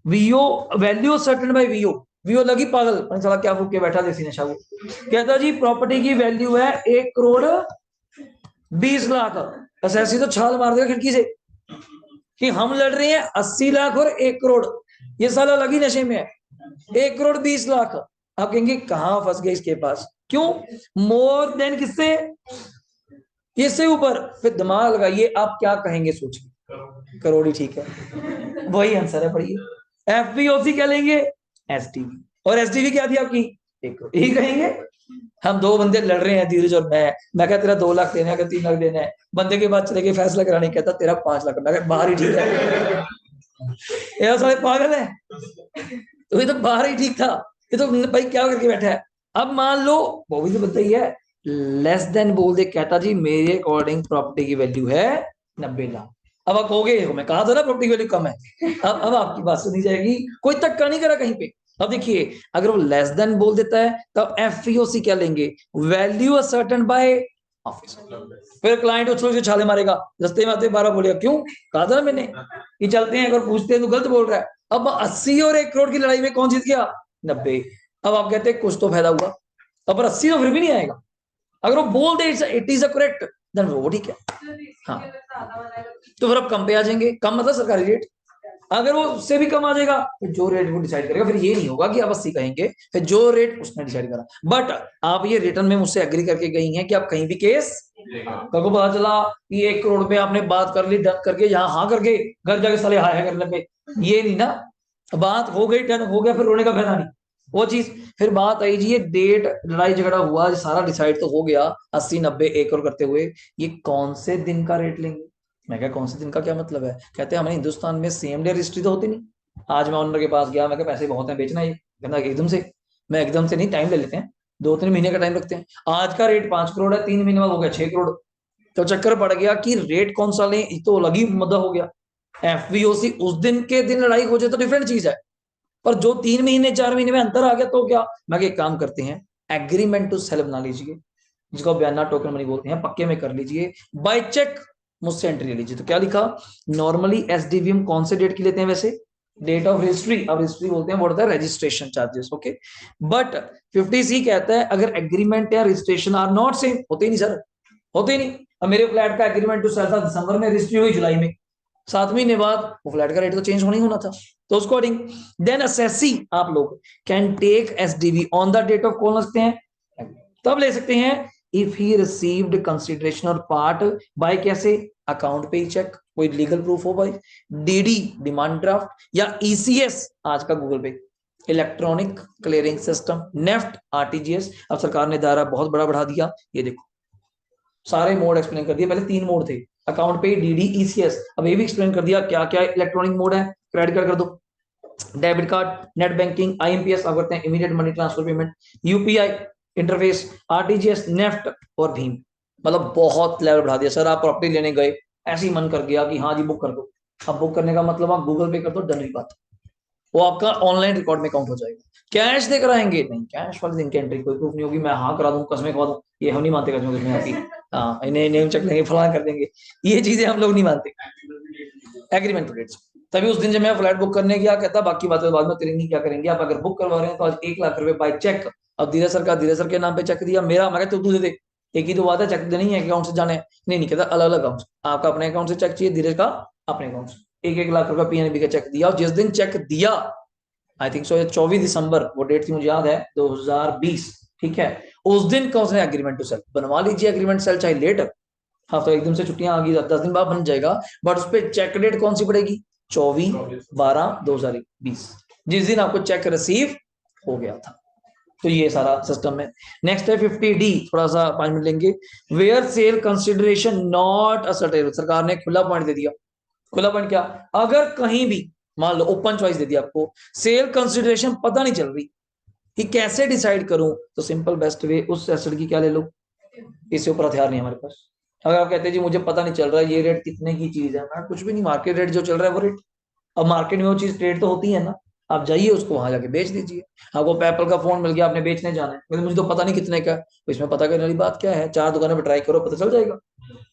वीओ वैल्यू सर्टेन बाय वीओ, वीओ लगी पागल, साला क्या फूक के बैठा देसी नशा वो, कहता जी प्रॉपर्टी की वैल्यू है 1 करोड़ 20 लाख, असेसी तो छाल मार देगा खिड़की से कि हम लड़ रहे हैं 80 लाख और 1 करोड़, ये साला लगी नशे में है, 1 करोड़ 20 लाख। आप कहेंगे कहां फंस गए इसके पास, क्यों, मोर देन किससे, इससे ऊपर, फिर दिमाग लगाइए आप क्या कहेंगे सोचिए, करोड़ ही ठीक है, वही आंसर है, पढ़िए। एफपीओसी क्या लेंगे, एसटीवी, और एसटीवी क्या थी आपकी, 1 करोड़, यही कहेंगे। हम दो बंदे लड़ रहे हैं, धीरज और मैं कहा तेरा 2 लाख देना है, अगर 3 लाख देना है, बंदे के बाद चले गए फैसला कराने, कहता तेरा 5 लाख, मैं कहा बाहर ही ठीक है, ये साले पागल है, तो ये तो बाहर ही ठीक था, ये तो भाई क्या करके बैठा है। अब मान लो वो भी तो बंदा ही है, लेस देन बोल दे, कहता जी मेरे अकॉर्डिंग प्रॉपर्टी की वैल्यू है 90 लाख। अब आप कहोगे मैं कहा था ना प्रॉपर्टी की वैल्यू कम है, अब आपकी बात सुनी जाएगी, कोई धक्का नहीं करा कहीं पे। अब देखिए अगर वो लेस देन बोल देता है तब एफईओसी क्या लेंगे, वैल्यू असर्टेन बाय ऑफिस। फिर क्लाइंट उछल के छाले मारेगा, रस्ते में आते 12 बोलेगा, क्यों कहा था ना मैंने कि चलते हैं, अगर पूछते हैं तो गलत बोल रहा है। अब 80 और 1 करोड़ की लड़ाई में कौन जीत गया, 90। अब आप कहते हैं कुछ तो फायदा हुआ, अब पर 80 तो फिर भी नहीं आएगा, अगर वो बोल दे it is a correct then वो ठीक है, हाँ, तो फिर अब कम पे आ जाएंगे, कम मतलब सरकारी रेट, अगर वो उससे भी कम आ जाएगा फिर जो रेट वो डिसाइड करेगा, फिर ये नहीं होगा कि आप 80 कहेंगे, फिर जो रेट उसने डिसाइड करा। बट आप ये रिटर्न में मुझसे एग्री करके गई हैं कि आप कहीं भी केस, कल को पता चला कि 1 करोड़ पे आपने बात कर ली, डन करके यहाँ हाँ करके घर जाके साले हाय करने पे, ये नहीं ना, बात हो गई, डन हो गया, फिर रोने का फायदा नहीं, वो चीज। फिर बात आई जी ये डेट, लड़ाई झगड़ा हुआ, सारा डिसाइड तो हो गया, 80 90 1 करोड़ करते हुए, ये कौन से दिन का रेट लेंगे। मैं क्या कौन से दिन का क्या मतलब है, कहते हैं हमारे हिंदुस्तान में सेम डे रजिस्ट्री तो होती नहीं। आज मैं ओनर के पास गया, मैं क्या पैसे बहुत हैं, बेचना है ये, कहना एकदम से, मैं एकदम से नहीं, टाइम ले लेते हैं, 2 3 महीने का टाइम रखते हैं, आज का रेट 5 करोड़ है, 3 महीने बाद हो गया 6 करोड़, तो चक्कर पड़ गया कि रेट कौन सा लें, तो अलग ही मुद्दा हो गया। एफवीओसी उस दिन के दिन लड़ाई हो जाए तो डिफरेंट चीज है, पर जो 3 महीने 4 महीने में अंतर आ गया तो क्या, मैं एक काम करते हैं, एग्रीमेंट टू सेल बना लीजिए, जिसको बयाना टोकन मनी बोलते हैं, पक्के में कर लीजिए, बाय चेक मुझसे एंट्री ले लीजिए। तो क्या लिखा, नॉर्मली एसडीवीएम कौन से डेट की लेते हैं वैसे, डेट ऑफ रजिस्ट्री, अब रजिस्ट्री बोलते हैं, what the registration charges, okay. But 50C कहता है अगर एग्रीमेंट या रजिस्ट्रेशन आर नॉट सेम, होते ही नहीं सर, होते ही नहीं। अब मेरे फ्लैट का एग्रीमेंट टू सेल था दिसंबर में, रजिस्ट्री हुई जुलाई में, 7 महीने बाद वो फ्लैट का रेट तो चेंज होना ही होना था, तो उसको अकॉर्डिंग देन असेसी आप लोग can take SDV on the date of, कौन सकते हैं तब ले सकते हैं, इफ ही रिसीव्ड कंसिडरेशन और पार्ट बाय कैसे, अकाउंट पे ही चेक, कोई लीगल प्रूफ हो भाई, डीडी डिमांड ड्राफ्ट, या ईसीएस आज का Google pay, electronic clearing system, NEFT, RTGS. अब सरकार ने दायरा बहुत बड़ा बढ़ा दिया, ये देखो सारे मोड एक्सप्लेन कर दिए, पहले 3 मोड थे, अकाउंट पे, डीडी, ईसीएस, अब ये भी एक्सप्लेन कर दिया क्या क्या इलेक्ट्रॉनिक मोड है, क्रेडिट कार्ड कर दो, debit card, net banking, IMPS आप करते हैं, immediate money transfer payment, UPI interface, RTGS, NEFT और भीम, मतलब बहुत लेवल बढ़ा दिया। सर आप प्रॉपर्टी लेने गए, ऐसे ही मन कर गया कि हाँ जी बुक कर दो, अब बुक करने का मतलब आप गूगल पे कर दो, डन ही बात, वो आपका ऑनलाइन रिकॉर्ड में काउंट हो जाएगा। कैश दे कराएंगे नहीं, कैश वाले दिन की एंट्री कोई प्रूफ नहीं होगी, मैं हाँ करा दूं, कसमें खवा दूं, ये हम नहीं मानते कसमें कसमें आपकी। हाँ, इन्हें नेम चेक लेंगे, फलाना कर देंगे, ये चीजें हम लोग नहीं मानते। एग्रीमेंट टू डेट्स, तभी उस दिन जब मैं फ्लैट बुक करने गया, कहता बाकी बातें बाद में करेंगे, क्या करेंगे, आप अगर बुक करवा रहे हैं तो आज 1 लाख रुपए बाय चेक। अब धीरे सर का, धीरे सर के नाम पे चेक दिया, मेरा, मैं कहता तू दे दे, एक ही तो बात है, चेक देनी है अकाउंट से जाने, नहीं नहीं कहता अलग अलग अकाउंट, आपका अपने अकाउंट से चेक चाहिए, धीरे का अपने अकाउंट से, 1 1 लाख रुपए पीएनबी का चेक दिया। और जिस दिन चेक दिया, आई थिंक सो 24 दिसंबर, वो डेट थी मुझे याद है, 2020, ठीक है, उस दिन का उसने एग्रीमेंट टू सेल बनवा लीजिए, एग्रीमेंट सेल चाहे लेट, हाँ तो एकदम से छुट्टियां आ गई, 10 दिन बाद बन जाएगा, बट उस पर चेक डेट कौन सी पड़ेगी, 24/12/2020, जिस दिन आपको चेक रिसीव हो गया था। तो ये सारा सिस्टम है। नेक्स्ट है 50D, थोड़ा सा 5 मिनट लेंगे। Where sale consideration not ascertain, सरकार ने खुला पॉइंट दे दिया। खुला पॉइंट क्या, अगर कहीं भी मान लो ओपन चॉइस दे दिया आपको, सेल कंसिडरेशन पता नहीं चल रही कि कैसे डिसाइड करूं, तो सिंपल बेस्ट वे उस एसेट की क्या ले लो, इससे ऊपर हथियार नहीं हमारे पास। अगर आप कहते हैं जी मुझे पता नहीं चल रहा है ये रेट कितने की चीज है, मैं कुछ भी नहीं, मार्केट रेट जो चल रहा है वो रेट, अब मार्केट में वो चीज ट्रेड तो होती है ना, आप जाइए उसको वहां जाके बेच दीजिए। आपको एप्पल का फोन मिल गया, आपने बेचने जाना है, लेकिन मुझे तो पता नहीं कितने का है, तो इसमें पता करने वाली बात क्या है, 4 दुकानों पर ट्राई करो, पता चल जाएगा।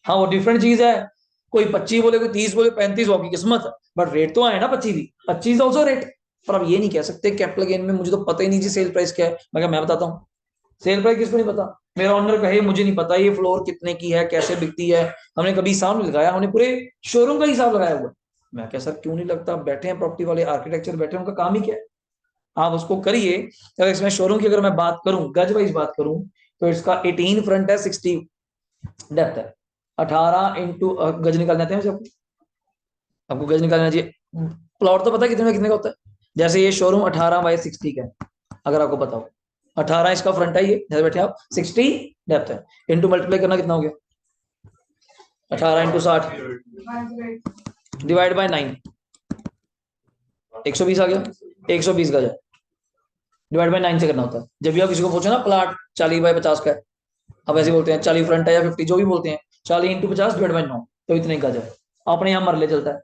हाँ वो डिफरेंट चीज है, कोई 25 बोले, कोई 30 बोले, 35 हो की किस्मत, बट रेट तो आए ना 25 भी, 25 ऑल्सो रेट। पर आप ये नहीं कह सकते कैपिटल गेन में मुझे तो पता ही नहीं जी सेल प्राइस क्या है, मैं बताता हूँ, सेल प्राइस किसको नहीं पता, मेरा ऑनर कहे मुझे नहीं पता ये फ्लोर कितने की है, कैसे बिकती है, हमने कभी हिसाब नहीं लगाया, हमने पूरे शोरूम का हिसाब लगाया हुआ। मैं क्या सर क्यों नहीं लगता, बैठे हैं प्रॉपर्टी वाले, आर्किटेक्चर बैठे हैं, उनका काम ही क्या है, आप उसको करिए। अगर इसमें शोरूम की अगर मैं बात करूं, गज वाइज बात करूं, तो इसका 18 फ्रंट है, 60 डेप्थ है, 18 इंटू गज निकालने आते हैं आपको, आपको गज निकालना चाहिए, प्लॉट तो पता है कितने का होता है, जैसे ये शोरूम 18/60 का है, अगर आपको पता हो, 18 इसका फ्रंट है, ये जैसे बैठे आप, 60 डेप्थ है, इंटू मल्टीप्लाई करना कितना हो गया, 18 × 60 डिवाइड बाय 9, 120 आ गया, 120 गज है, डिवाइड बाय 9 से करना होता है। जब भी आप किसी को पूछो ना प्लाट 40/50 का है, अब ऐसे बोलते हैं 40 फ्रंट है या 50 जो भी बोलते हैं, 40 × 50 डिवाइड बाय 9, तो इतने गज है। अपने यहाँ मरले चलता है,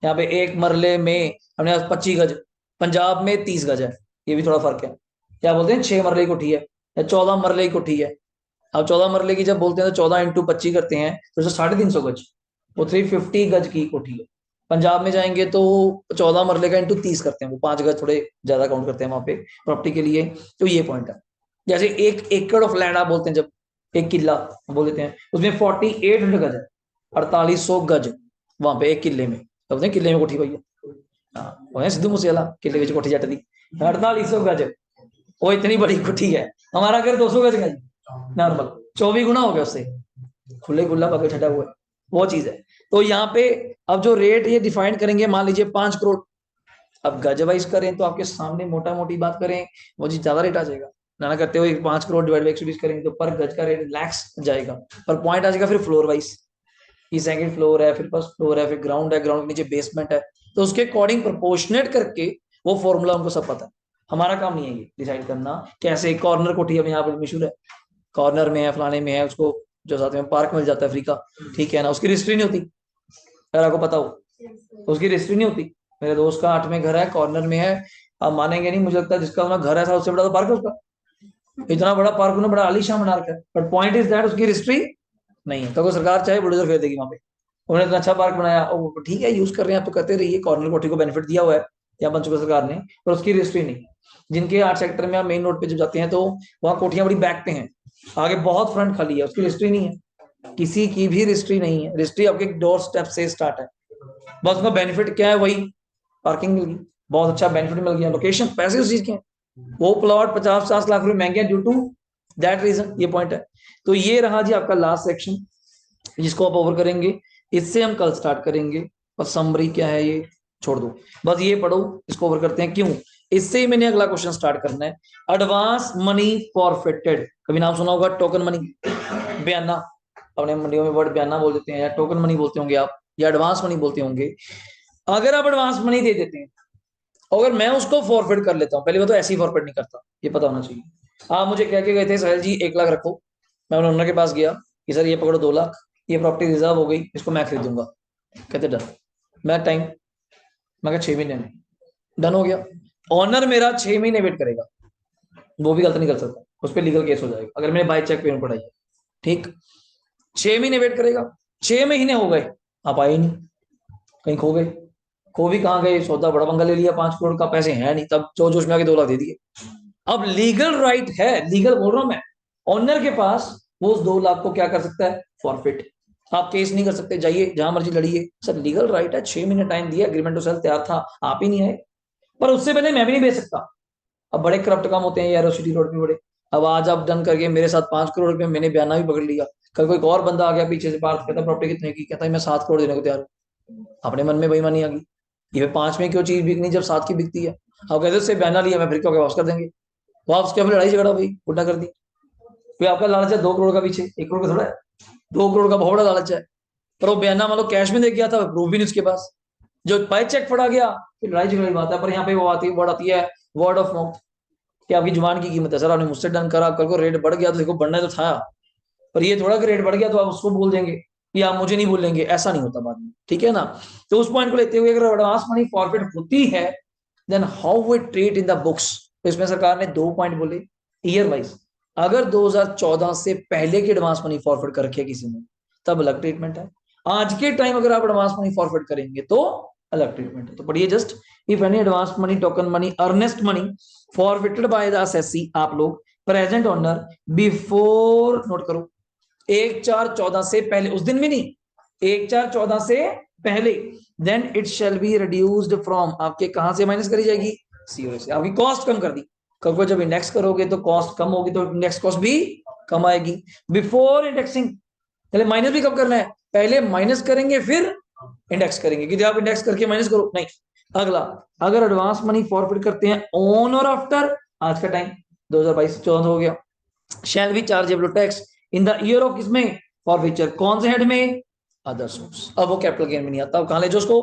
यहाँ पे एक मरले में हमने 25 गज, पंजाब में 30 गज है, ये भी थोड़ा फर्क है। क्या बोलते हैं 6 मरले की कोठी है या 14 मरले की कोठी है, अब 14 मरले की जब बोलते हैं तो 14 × 25 करते हैं तो 350 गज, वो 350 गज की कोठी है। पंजाब में जाएंगे तो 14 मरले का इंटू 30 करते हैं, वो 5 गज थोड़े ज्यादा काउंट करते हैं वहां पे प्रॉपर्टी के लिए। तो ये पॉइंट है, जैसे 1 एकड़ ऑफ लैंड आप बोलते हैं, जब 1 किला बोल देते हैं, उसमें 4800 गज है, 4800 गज वहां पे 1 किले में, तो बोलते हैं किले में कोठी भैया, हाँ सिद्धू मूसेवाला किले में कोठी जट दी, 4800 गज, वो इतनी बड़ी कोठी है। हमारा घर 200 गज का नॉर्मल, 24 गुना हो गया उससे, खुले खुला पकड़ छटा हुआ है, वो चीज है। तो यहाँ पे अब जो रेट ये डिफाइन करेंगे, मान लीजिए 5 करोड़, अब गज वाइज करें तो आपके सामने मोटा मोटी बात करें, वो चीज ज्यादा रेट आ जाएगा ना करते हुए, 5 करोड़ डिवाइड बाई 120 करेंगे तो पर गज का रेट लैक्स जाएगा, पर पॉइंट आ जाएगा फिर फ्लोर वाइज, ये सेकंड फ्लोर है, फिर फर्स्ट फ्लोर है, फिर ग्राउंड है, ग्राउंड के नीचे बेसमेंट है, तो उसके अकॉर्डिंग प्रोपोर्शनेट करके वो फॉर्मूला उनको सब पता है। हमारा काम नहीं है ये डिसाइड करना कैसे, कॉर्नर कोठी अब यहाँ पर मशहूर है, कॉर्नर में है, फलाने में है, उसको जो साथ में पार्क मिल जाता है फ्री का, ठीक है ना, उसकी रजिस्ट्री नहीं होती, अगर आपको पता हो तो उसकी रजिस्ट्री नहीं होती। मेरे दोस्त का 8 में घर है, कॉर्नर में है, आप मानेंगे नहीं, मुझे लगता है जिसका अपना घर है था उससे बड़ा तो पार्क है उसका, इतना बड़ा पार्क उन्होंने बड़ा आलीशान बना रखा है, बट पॉइंट इज दैट उसकी रजिस्ट्री नहीं है, तो अगर सरकार चाहे बुलडोजर फेर देगी वहां पे, उन्होंने इतना अच्छा पार्क बनाया, ठीक है यूज कर रहे हैं आप तो करते रहिए, कॉर्नर कोठी को बेनिफिट दिया हुआ है या बन चुका सरकार ने, पर उसकी रजिस्ट्री नहीं। जिनके 8 सेक्टर में आप मेन रोड पे जब जाते हैं तो वहाँ कोठियां बड़ी बैक पे हैं, आगे बहुत फ्रंट खाली है, उसकी रजिस्ट्री नहीं है, किसी की भी रजिस्ट्री नहीं है, रजिस्ट्री आपके डोर स्टेप से स्टार्ट है, बस उसका बेनिफिट क्या है, वही पार्किंग मिल गई, बहुत अच्छा बेनिफिट मिल गया, लोकेशन, पैसे उस चीज के हैं, वो प्लॉट 50-50 लाख रुपए महंगे हैं ड्यू टू दैट रीजन, ये पॉइंट है। तो ये रहा जी आपका लास्ट सेक्शन, जिसको आप ओवर करेंगे, इससे हम कल स्टार्ट करेंगे, और समरी क्या है ये छोड़ दो, बस ये पढ़ो, इसको ओवर करते हैं, क्यों, इससे ही मैंने अगला क्वेश्चन स्टार्ट करना है। एडवांस मनी फॉरफिटेड, कभी नाम सुना होगा, टोकन मनी, बयाना, अपने मंडियों में वर्ड बयाना बोल देते हैं, या टोकन मनी बोलते होंगे आप, या एडवांस मनी बोलते होंगे। अगर आप एडवांस मनी दे देते हैं, अगर मैं उसको फॉरफिट कर लेता हूँ, पहली बात तो ऐसे ही फॉरफिट नहीं करता, ये पता होना चाहिए। आप मुझे कह के गए थे साहिल जी 1 लाख रखो, मैं ओनर के पास गया कि सर ये पकड़ो 2 लाख, ये प्रॉपर्टी रिजर्व हो गई, इसको मैं खरीदूंगा, कहते डर, मैं टाइम, मैं 6 महीने में, डन हो गया। ऑनर मेरा 6 महीने वेट करेगा, वो भी गलत नहीं कर सकता, उस पर लीगल केस हो जाएगा अगर मैंने बाय चेक पेमेंट पढ़ाई है। ठीक, 6 महीने वेट करेगा, 6 महीने हो गए, आप आए नहीं, कहीं खो गए, खो भी कहाँ गए, सौदा बड़ा पंगा ले लिया, 5 करोड़ का, पैसे हैं नहीं, तब जो जोश में आके 2 लाख दे दिए। अब लीगल राइट है, लीगल बोल रहा हूं मैं, ऑनर के पास, वो उस 2 लाख को क्या कर सकता है, फॉरफिट। आप केस नहीं कर सकते, जाइए जहां मर्जी लड़िए, सर लीगल राइट है, 6 महीने टाइम दिया, एग्रीमेंट टू सेल तैयार था, आप ही नहीं आए। पर उससे पहले मैं भी नहीं बेच सकता। अब बड़े करप्ट काम होते हैं यार सिटी रोड पे बड़े। अब आज आप डन करके मेरे साथ 5 करोड़ रुपए, मैंने बयाना भी पकड़ लिया, कल कोई और बंदा आ गया पीछे से, पार्थ कहता प्रॉपर्टी कितने की, कहता है मैं 7 करोड़ देने को तैयार हूं। अपने मन में बेईमानी आ गई, ये 5 में क्यों चीज बिकनी जब 7 की बिकती है। अब कहते उससे बयाना लिया, मैं फिर क्यों वापस कर देंगे, वापस क्या लड़ाई झगड़ा भाई, उल्टा कर दी। फिर आपका लालच है 2 करोड़ का, पीछे 1 करोड़ का थोड़ा है, 2 करोड़ का बहुत बड़ा लालच है। पर वो बयाना मान लो कैश में दे गया था, प्रूफ भी नहीं उसके पास, जो बाय चेक पड़ा गया, फिर लड़ाई झगड़ा की बात है। पर यहाँ पे वो आती है, वर्ड आती है, वर्ड ऑफ माउथ, कि आपकी जुबान की कीमत है। सर आपने मुझसे डन करा, कल को रेट बढ़ गया तो देखो, बढ़ना तो था, पर ये थोड़ा कि रेट बढ़ गया तो आप उसको बोल देंगे या आप मुझे नहीं बोलेंगे, ऐसा नहीं होता बाद में, ठीक है ना। तो उस पॉइंट को लेते हुए अगर एडवांस मनी फॉरफिट होती है, then how we treat in the books. तो इसमें सरकार ने 2 पॉइंट बोले, ईयर वाइज। अगर 2014 से पहले की एडवांस मनी फॉरफिट कर रखी है किसी ने, तब अलग ट्रीटमेंट है। आज के टाइम अगर आप एडवांस मनी फॉरफिट करेंगे तो अलग ट्रीटमेंट है। तो पढ़िए just, if any advance money, token money, earnest money forfeited by the assessee, आप लोग प्रेजेंट ओनर बिफोर, नोट करो, 1/4/14 से पहले, उस दिन भी नहीं, 1/4/14 से पहले, then it shall be reduced from, आपके कहां से माइनस करी जाएगी, सीओ से। आपकी कॉस्ट कम कर दी, कल को जब इंडेक्स करोगे तो कॉस्ट कम होगी, तो इंडेक्स कॉस्ट भी कम आएगी। बिफोर इंडेक्सिंग, पहले माइनस भी कब करना है, पहले माइनस करेंगे फिर इंडेक्स करेंगे, कि आप इंडेक्स करके माइनस करो नहीं। अगला, अगर एडवांस मनी फॉरफिट करते हैं ऑन और आफ्टर, आज का टाइम 2022-14 हो गया, shall be chargeable tax in the year of, किसमें, फॉरफिचर, कौन से हेड में, अदर सोर्स। अब वो कैपिटल गेन में नहीं आता, अब कहां ले जो उसको,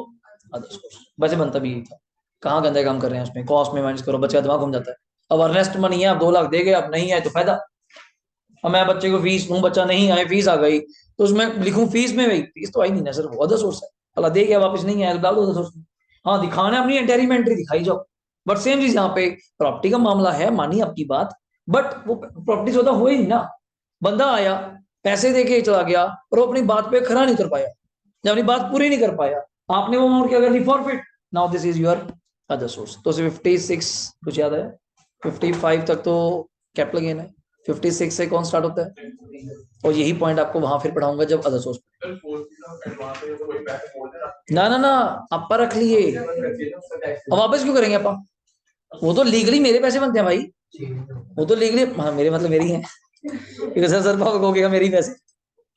अदर सोर्स। वैसे बनता भी यही था, कहां गंदे काम कर रहे हैं उसमें, कॉस्ट में माइनस करो, बच्चे का दिमाग घूम जाता है। अब अर्नेस्ट मनी है, आप 2 लाख दे गए, अब नहीं आए तो फायदा। अब मैं बच्चे को फीस दूं, बच्चा नहीं आए, फीस आ गई, तो उसमें लिखूं फीस में, भाई फीस तो आई नहीं ना सर, वो अदर सोर्स है, अल्लाह दे गया वापस नहीं आया तो डाल दो अदर सोर्स में। हाँ दिखाना है अपनी एंटेरिम एंट्री, दिखाई जाओ। बट सेम चीज यहाँ पे, प्रॉपर्टी का मामला है, मानी आपकी बात, बट वो प्रॉपर्टी सौदा हुआ ही नहीं ना। बंदा आया, पैसे दे के चला गया, और वो अपनी बात पे खरा नहीं कर पाया, जब अपनी बात पूरी नहीं कर पाया, आपने वो अमाउंट क्या कर दी, forfeit. Now this is your other source. तो 56 कुछ याद है, 55 तक तो कैपिटल गेन है, 56 से कौन स्टार्ट होता है, और यही पॉइंट आपको वहां फिर पढ़ाऊंगा जब अदर सोर्स। ना ना ना, आप रख लिए, अब वापस क्यों करेंगे आप, वो तो लीगली मेरे पैसे बनते हैं भाई, वो तो लीगली, हाँ मेरे मतलब मेरी है, क्योंकि सर पापा को मेरी पैसे,